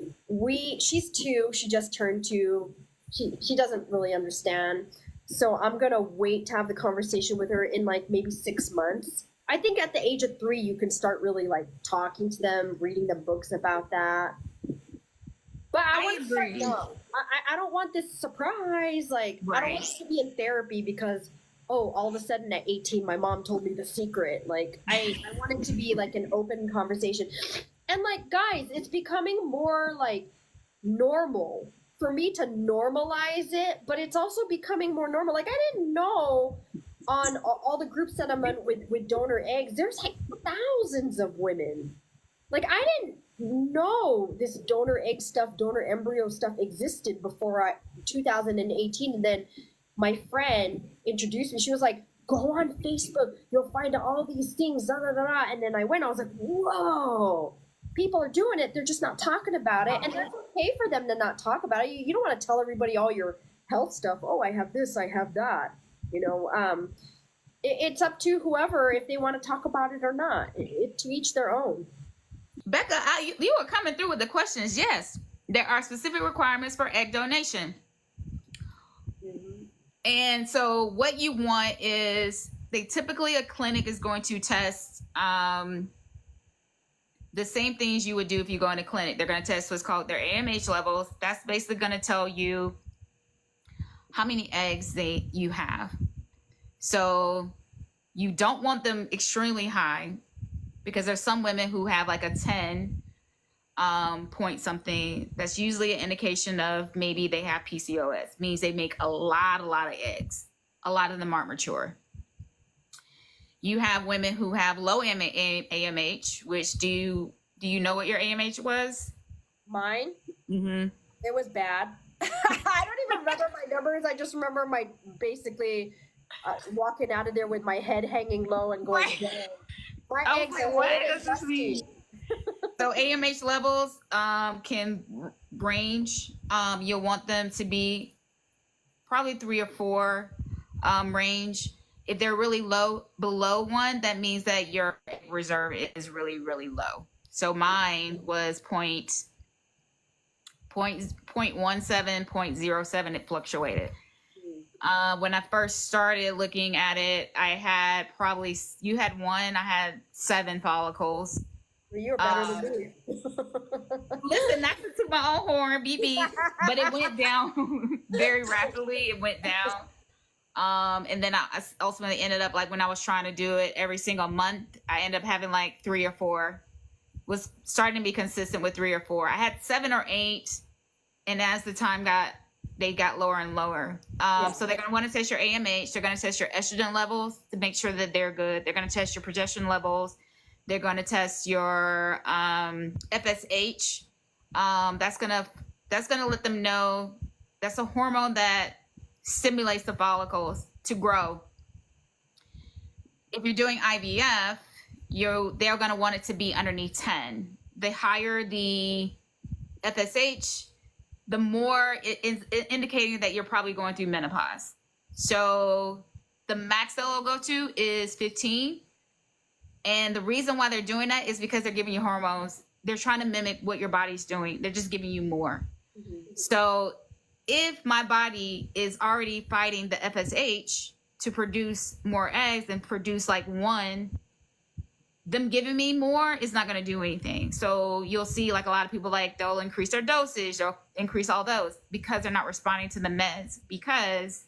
she's 2. She just turned 2. She doesn't really understand. So I'm gonna wait to have the conversation with her in like maybe 6 months. I think at the age of 3, you can start really like talking to them, reading the books about that. But I want to start agree. young. I don't want this surprise. Like, I don't Right. want to be in therapy because, all of a sudden at 18, my mom told me the secret. Like, I want it to be like an open conversation. And like, guys, it's becoming more like normal for me to normalize it, but it's also becoming more normal. Like, I didn't know on all the groups that I'm in with donor eggs, there's like thousands of women. Like, I didn't know this donor egg stuff, donor embryo stuff existed before 2018. And then my friend introduced me. She was like, go on Facebook, you'll find all these things, da da da da. And then I went, I was like, whoa, people are doing it. They're just not talking about it. And that's okay for them to not talk about it. You don't want to tell everybody all your health stuff. Oh, I have this, I have that. It's up to whoever if they want to talk about it or not. To each their own. Becca, you are coming through with the questions. Yes, there are specific requirements for egg donation. Mm-hmm. And so what you want is typically a clinic is going to test the same things you would do if you go in a clinic. They're going to test what's called their AMH levels. That's basically going to tell you how many eggs you have. So you don't want them extremely high because there's some women who have like a 10 point something. That's usually an indication of maybe they have PCOS. Means they make a lot of eggs. A lot of them aren't mature. You have women who have low AMH, which do you know what your AMH was? Mine? Mm-hmm. It was bad. I don't even remember my numbers. I just remember my basically walking out of there with my head hanging low and going, "Dang, my I was eggs like, are what old does and this mean? rusty." So AMH levels can range. You'll want them to be probably 3 or 4 range. If they're really low, below 1, that means that your reserve is really, really low. So mine was 0.17, 0.07. It fluctuated. When I first started looking at it, I had you had 1, I had 7 follicles. Well, you're better than me. Listen, not to toot my own horn, BB, but it went down very rapidly. It went down. And then I ultimately ended up, like, when I was trying to do it every single month, I ended up having like 3 or 4. Was starting to be consistent with 3 or 4. I had 7 or 8, and as the time they got lower and lower. So they're going to want to test your AMH. They're going to test your estrogen levels to make sure that they're good. They're going to test your progesterone levels. They're going to test your FSH. That's gonna let them know that's a hormone that stimulates the follicles to grow. If you're doing IVF, they're going to want it to be underneath 10. The higher the FSH, the more it is indicating that you're probably going through menopause. So the max they'll go to is 15. And the reason why they're doing that is because they're giving you hormones. They're trying to mimic what your body's doing. They're just giving you more. Mm-hmm. So if my body is already fighting the FSH to produce more eggs and produce like 1, them giving me more is not going to do anything. So you'll see like a lot of people, like, they'll increase their dosage, they'll increase all those because they're not responding to the meds, because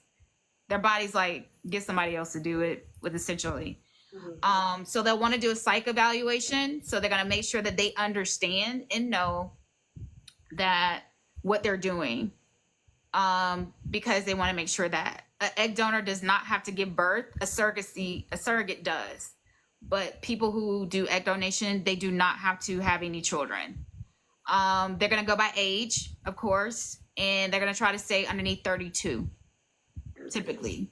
their body's like, get somebody else to do it with, essentially. Mm-hmm. So they'll want to do a psych evaluation. So they're going to make sure that they understand and know that what they're doing, because they want to make sure that an egg donor does not have to give birth. A surrogate does. But people who do egg donation, they do not have to have any children. They're going to go by age, of course, and they're going to try to stay underneath 32, typically.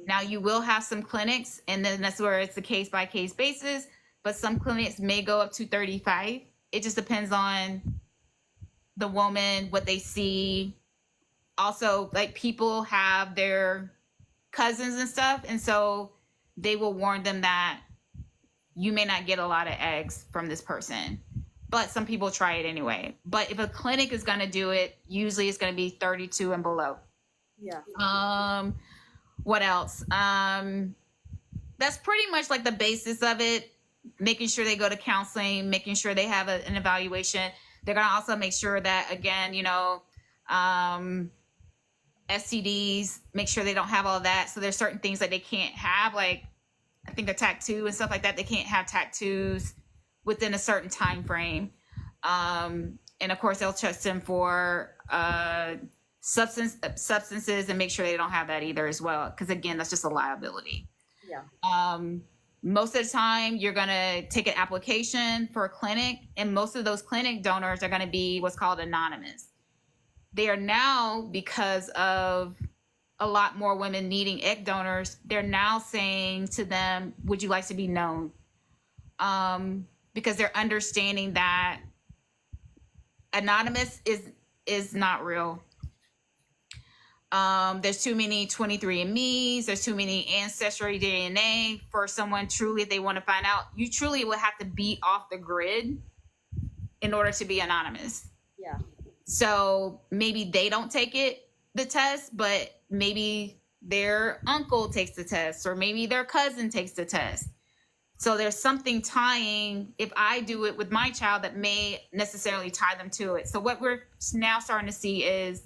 Now you will have some clinics, and then that's where it's a case by case basis, but some clinics may go up to 35. It just depends on the woman, what they see. Also, like, people have their cousins and stuff, and so they will warn them that you may not get a lot of eggs from this person, but some people try it anyway. But if a clinic is going to do it, usually it's going to be 32 and below. Yeah. What else? That's pretty much like the basis of it. Making sure they go to counseling, making sure they have an evaluation. They're going to also make sure that, again, STDs, make sure they don't have all that. So there's certain things that they can't have, like I think a tattoo and stuff like that. They can't have tattoos within a certain time frame. And of course, they'll test them for substances and make sure they don't have that either as well. Because again, that's just a liability. Yeah. Most of the time, you're going to take an application for a clinic, and most of those clinic donors are going to be what's called anonymous. They are now, because of a lot more women needing egg donors, they're now saying to them, would you like to be known? Because they're understanding that anonymous is not real. There's too many 23andMe's, there's too many ancestry DNA for someone truly, if they want to find out, you truly will have to be off the grid in order to be anonymous. Yeah. So maybe they don't take the test, but maybe their uncle takes the test, or maybe their cousin takes the test. So there's something tying, if I do it with my child, that may necessarily tie them to it. So what we're now starting to see is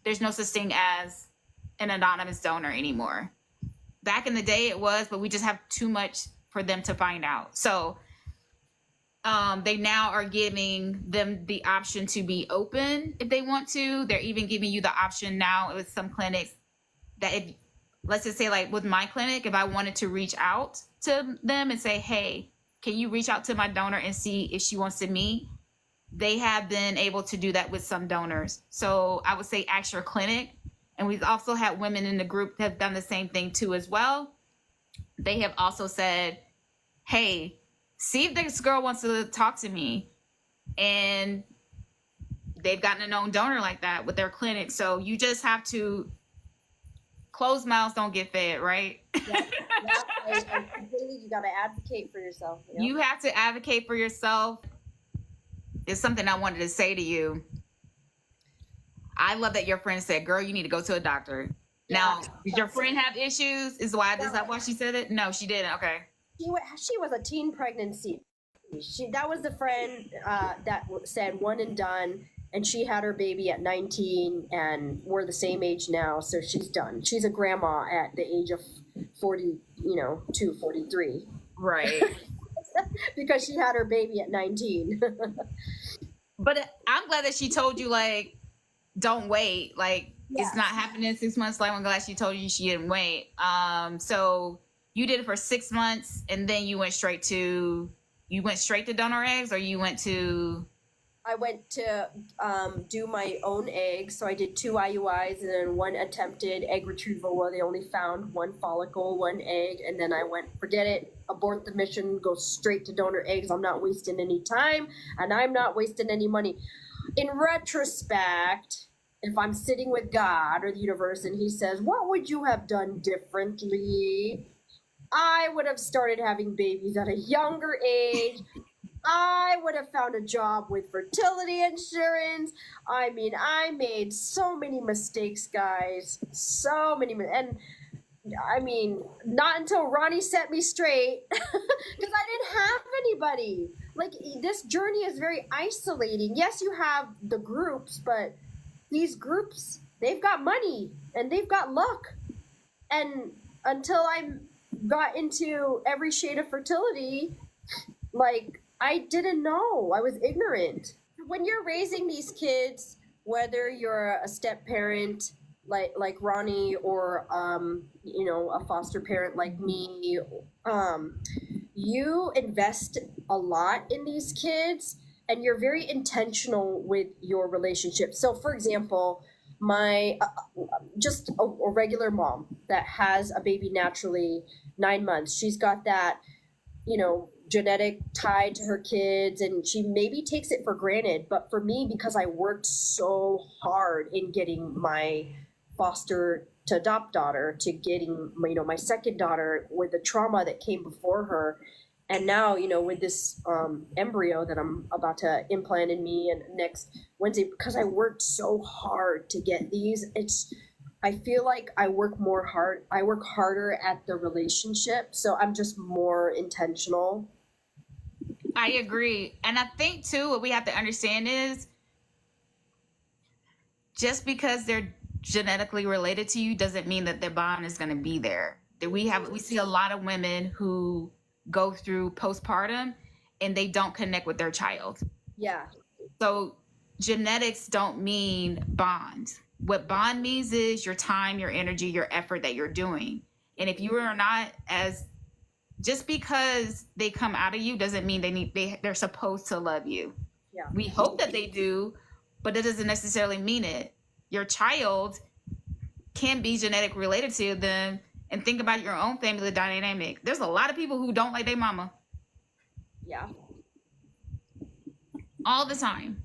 there's no such thing as an anonymous donor anymore. Back in the day it was, but we just have too much for them to find out. So they now are giving them the option to be open if they want to. They're even giving you the option now with some clinics that, if, let's just say like with my clinic, if I wanted to reach out to them and say, hey, can you reach out to my donor and see if she wants to meet? They have been able to do that with some donors. So I would say ask your clinic. And we've also had women in the group that have done the same thing too as well. They have also said, hey, see if this girl wants to talk to me. And they've gotten a known donor like that with their clinic. So you just have to, closed mouths don't get fed, right? Yeah. You got to advocate for yourself. You know? You have to advocate for yourself. It's something I wanted to say to you. I love that your friend said, girl, you need to go to a doctor. Yeah. Now, did your friend have issues? Is that why she said it? No, she didn't. Okay. She was a teen pregnancy. That was the friend that said one and done, and she had her baby at 19, and we're the same age now, so she's done. She's a grandma at the age of 42, 43. Right. Because she had her baby at 19. But I'm glad that she told you, like, don't wait. Like, yes. It's not happening in 6 months. Like, I'm glad she told you she didn't wait. So you did it for 6 months, and then you went straight to donor eggs, or you went to? I went to do my own eggs. So I did 2 IUIs and then 1 attempted egg retrieval where they only found 1 follicle, 1 egg. And then I went, forget it, abort the mission, go straight to donor eggs. I'm not wasting any time, and I'm not wasting any money. In retrospect, if I'm sitting with God or the universe and he says, what would you have done differently? I would have started having babies at a younger age. I would have found a job with fertility insurance. I mean, I made so many mistakes, guys. So many. And I mean, not until Ronnie set me straight, because I didn't have anybody. Like, this journey is very isolating. Yes, you have the groups, but these groups, they've got money and they've got luck. And until I got into every shade of fertility, like, I didn't know. I was ignorant. When you're raising these kids, whether you're a step parent like Ronnie or a foster parent like me, you invest a lot in these kids, and you're very intentional with your relationship. So, for example, my just a regular mom that has a baby naturally, 9 months. She's got that, genetic tie to her kids, and she maybe takes it for granted. But for me, because I worked so hard in getting my foster to adopt daughter, to getting my second daughter with the trauma that came before her, and now with this embryo that I'm about to implant in me and next Wednesday, because I worked so hard to get these, I feel like I work harder at the relationship, so I'm just more intentional. I agree. And I think too, what we have to understand is just because they're genetically related to you doesn't mean that their bond is going to be there. That we see a lot of women who go through postpartum and they don't connect with their child. Yeah. So genetics don't mean bond. What bond means is your time, your energy, your effort that you're doing. And if you are not as just because they come out of you doesn't mean they're supposed to love you. Yeah. We hope that they do, but that doesn't necessarily mean it. Your child can be genetic related to them, and think about your own family dynamic. There's a lot of people who don't like their mama. Yeah. All the time.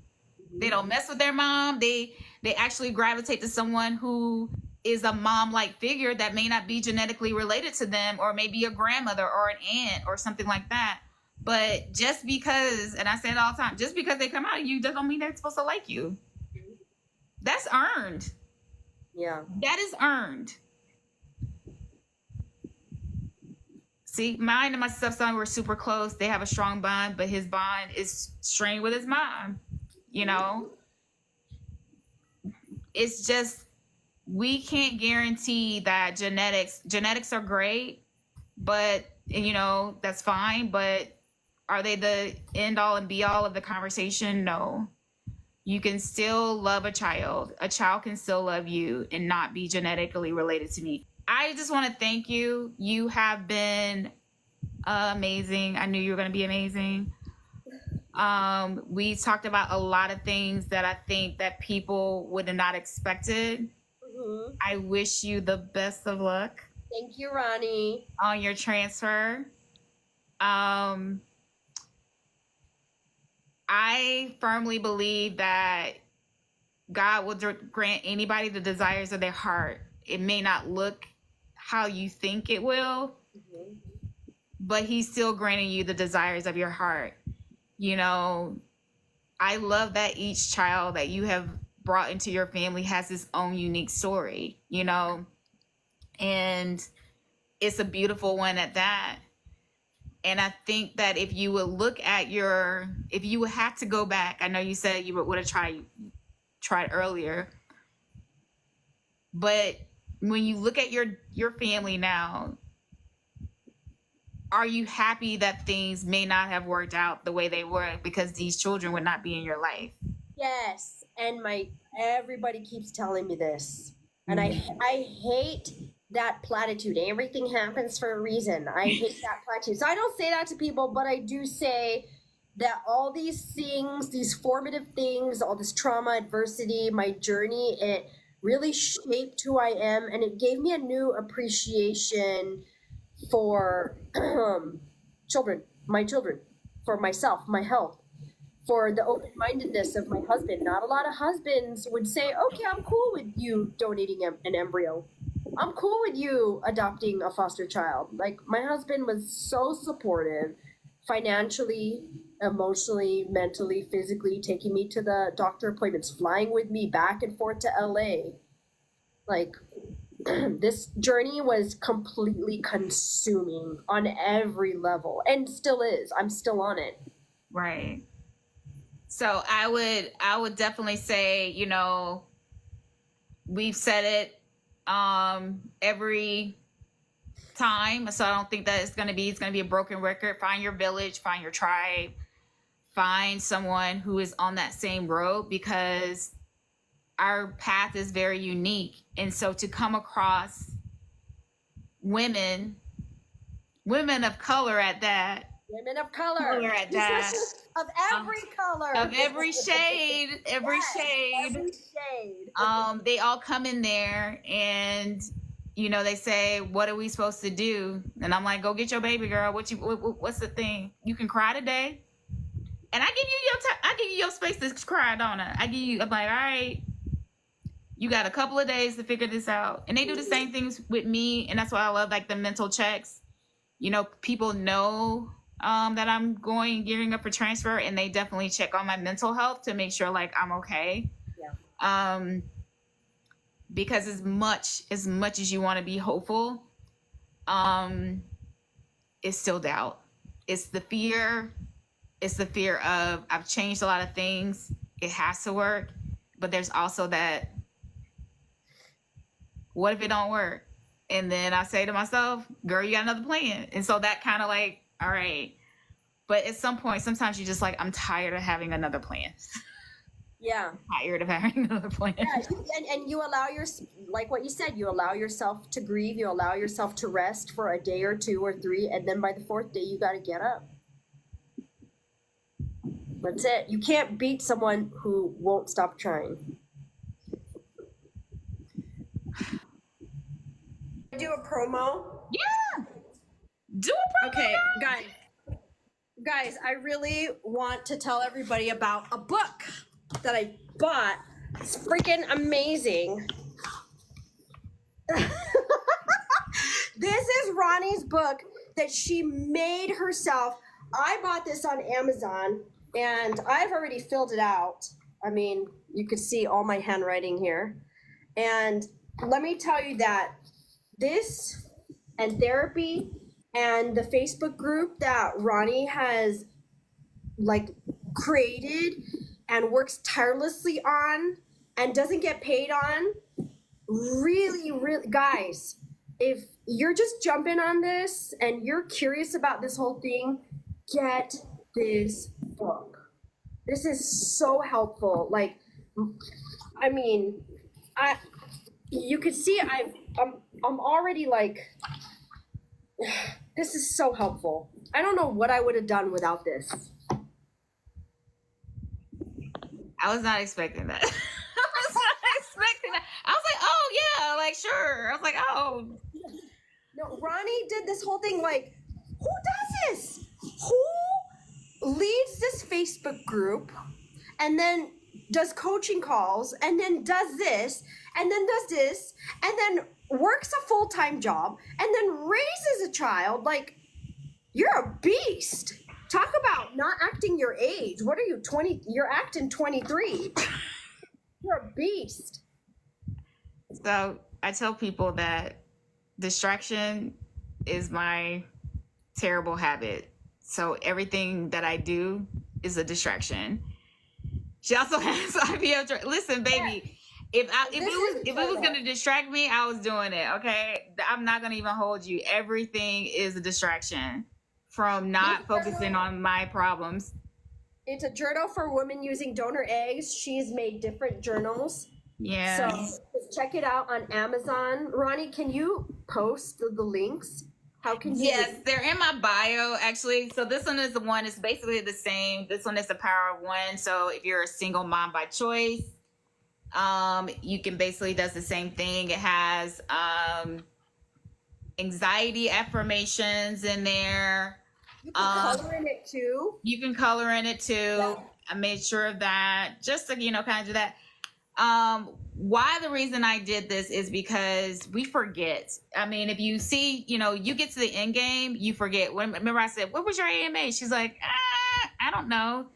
They don't mess with their mom. They actually gravitate to someone who is a mom-like figure that may not be genetically related to them, or maybe a grandmother or an aunt or something like that. But just because, and I say it all the time, just because they come out of you doesn't mean they're supposed to like you. That's earned. Yeah. That is earned. See, mine and my stepson were super close. They have a strong bond, but his bond is strained with his mom. It's just, we can't guarantee that genetics are great, but that's fine, but are they the end all and be all of the conversation? No. You can still love a child can still love you and not be genetically related to me. I just want to thank you. You have been amazing. I knew you were going to be amazing. We talked about a lot of things that I think that people would have not expected. Mm-hmm. I wish you the best of luck. Thank you, Ronnie. On your transfer. I firmly believe that God will grant anybody the desires of their heart. It may not look how you think it will, mm-hmm. but he's still granting you the desires of your heart. I love that each child that you have brought into your family has its own unique story, and it's a beautiful one at that. And I think that if you would look at if you would have to go back, I know you said you would have tried earlier, but when you look at your family now, are you happy that things may not have worked out the way they were because these children would not be in your life? Yes. And everybody keeps telling me this. And I hate that platitude. Everything happens for a reason. I hate that platitude. So I don't say that to people, but I do say that all these things, these formative things, all this trauma, adversity, my journey, it really shaped who I am, and it gave me a new appreciation for my children, for myself, my health, for the open-mindedness of my husband. Not a lot of husbands would say, okay, I'm cool with you donating an embryo. I'm cool with you adopting a foster child. Like, my husband was so supportive, financially, emotionally, mentally, physically, taking me to the doctor appointments, flying with me back and forth to LA. Like, this journey was completely consuming on every level, and still is. I'm still on it. Right. So I would definitely say, we've said it every time, so I don't think that it's gonna be a broken record. Find your village, find your tribe, find someone who is on that same road, because our path is very unique. And so to come across women of color at that, Women of color. At that. Of every color. Of every shade, every Yes, shade. every shade. They all come in there and they say, "What are we supposed to do?" And I'm like, "Go get your baby, girl. What's the thing? You can cry today." And I give you your space to cry, don't I? I'm like, all right, you got a couple of days to figure this out. And they do the same things with me, and that's why I love like the mental checks. People know that I'm gearing up for transfer, and they definitely check on my mental health to make sure like I'm okay. Yeah. Because as much as you want to be hopeful, it's still doubt. It's the fear. It's the fear of I've changed a lot of things. It has to work, but there's also that. What if it don't work? And then I say to myself, "Girl, you got another plan." And so that kind of like, all right. But at some point, sometimes you're just like, I'm tired of having another plan. Yeah. Tired of having another plan. Yeah, and you allow like what you said, you allow yourself to grieve, you allow yourself to rest for a day or two or three, and then by the fourth day, you got to get up. That's it. You can't beat someone who won't stop trying. Do a promo? Yeah. Do a promo. Okay, guys, I really want to tell everybody about a book that I bought. It's freaking amazing. This is Ronnie's book that she made herself. I bought this on Amazon, and I've already filled it out. I mean, you could see all my handwriting here. And let me tell you that this and therapy and the Facebook group that Ronnie has like created and works tirelessly on and doesn't get paid on, really, guys, if you're just jumping on this and you're curious about this whole thing, get this book. This is so helpful. Like, I mean, you could see I'm already like, this is so helpful. I don't know what I would have done without this. I was not expecting that. I was not expecting that. I was like, oh yeah, like sure. I was like, oh. No, Ronnie did this whole thing like, who does this? Who leads this Facebook group and then does coaching calls and then does this and then does this and then works a full-time job and then raises a child? Like, you're a beast. Talk about not acting your age. What are you, 20? You're acting 23. You're a beast. So I tell people that distraction is my terrible habit. So everything that I do is a distraction. She also has IVF. Listen, baby, if it was gonna distract me, I was doing it. Okay, I'm not gonna even hold you. Everything is a distraction from not focusing on my problems. It's a journal for women using donor eggs. She's made different journals. Yeah. So check it out on Amazon. Ronnie, can you post the links? How can you? Yes, they're in my bio, actually. So this one is the one, it's basically the same. This one is the power of one. So if you're a single mom by choice, you can basically does the same thing. It has anxiety affirmations in there. You can color in it too. You can color in it too. Yeah. I made sure of that just to, kind of do that. Why the reason I did this is because we forget. I mean, if you see, you get to the end game, you forget. Remember I said, what was your AMA? She's like, I don't know.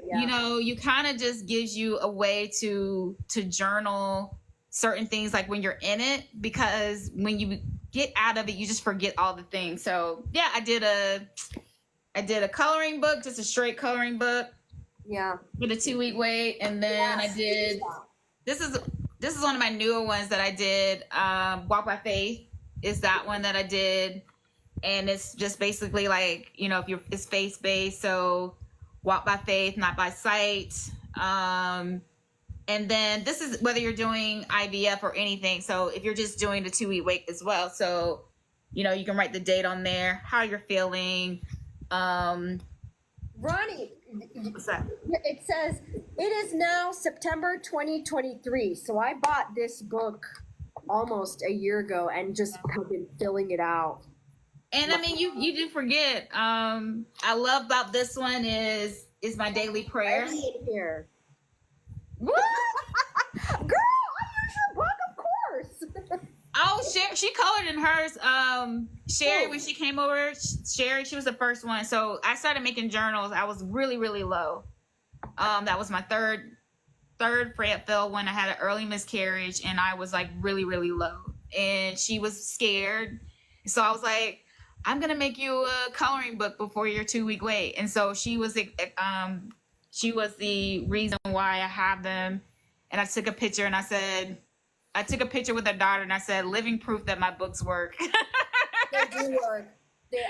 Yeah. You kind of just gives you a way to journal certain things like when you're in it, because when you get out of it, you just forget all the things. So yeah, I did a coloring book, just a straight coloring book. Yeah. With a 2-week wait. And then I did, this is one of my newer ones that I did. Walk by Faith is that one that I did. And it's just basically like, it's faith-based. So walk by faith, not by sight. And then this is whether you're doing IVF or anything. So if you're just doing the 2-week wait as well. So, you can write the date on there, how you're feeling, Ronnie, What's that? it says it is now September 2023. So I bought this book almost a year ago and just have been filling it out. And I mean, you did forget. I love about this one is my daily prayer. Here. What? Girl, I use your book, of course. Oh, she colored in hers. Sherry, when she came over, Sherry, she was the first one. So I started making journals. I was really, really low. That was my third Fayetteville when I had an early miscarriage, and I was like really, really low. And she was scared, so I was like, I'm gonna make you a coloring book before your 2-week wait. And so she was the reason why I have them. And I took a picture, and I took a picture with her daughter, and I said, living proof that my books work. They do work. They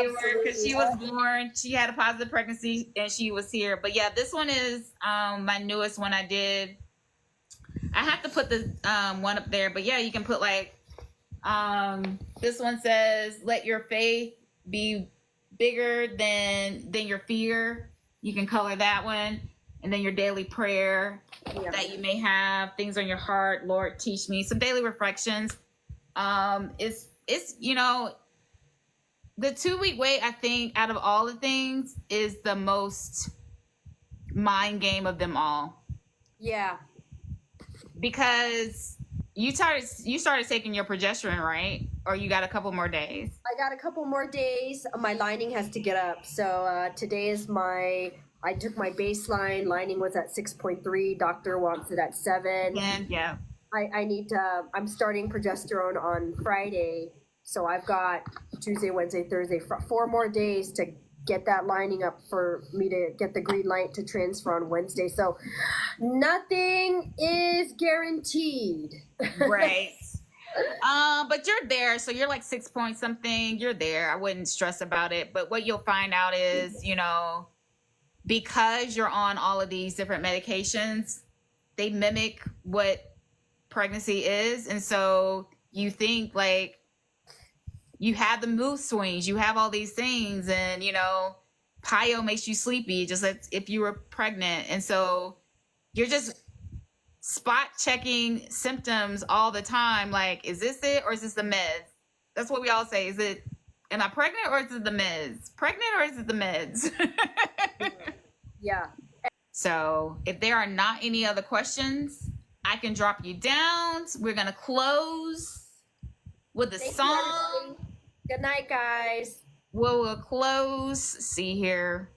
were, because she was born, she had a positive pregnancy, and she was here. But yeah, this one is my newest one I did. I have to put the one up there, but yeah, you can put like this one says, let your faith be bigger than your fear. You can color that one. And then your daily prayer that you may have, things on your heart. Lord, teach me. Some daily reflections. It's the 2-week wait, I think, out of all the things, is the most mind game of them all. Yeah. Because you started taking your progesterone, right? Or you got a couple more days? I got a couple more days. My lining has to get up. So today is I took my baseline. Lining was at 6.3. Doctor wants it at 7. And yeah. I'm starting progesterone on Friday. So I've got Tuesday, Wednesday, Thursday, 4 more days to get that lining up for me to get the green light to transfer on Wednesday. So nothing is guaranteed. Right. But you're there. So you're like 6 point something. You're there. I wouldn't stress about it. But what you'll find out is, because you're on all of these different medications, they mimic what pregnancy is. And so you think like you have the mood swings, you have all these things, and Pio makes you sleepy just like if you were pregnant. And so you're just spot checking symptoms all the time. Like, is this it, or is this the meds? That's what we all say. Am I pregnant, or is it the meds? Pregnant, or is it the meds? Yeah. So if there are not any other questions, I can drop you down. We're going to close with a song. Good night, guys. We'll close. See here.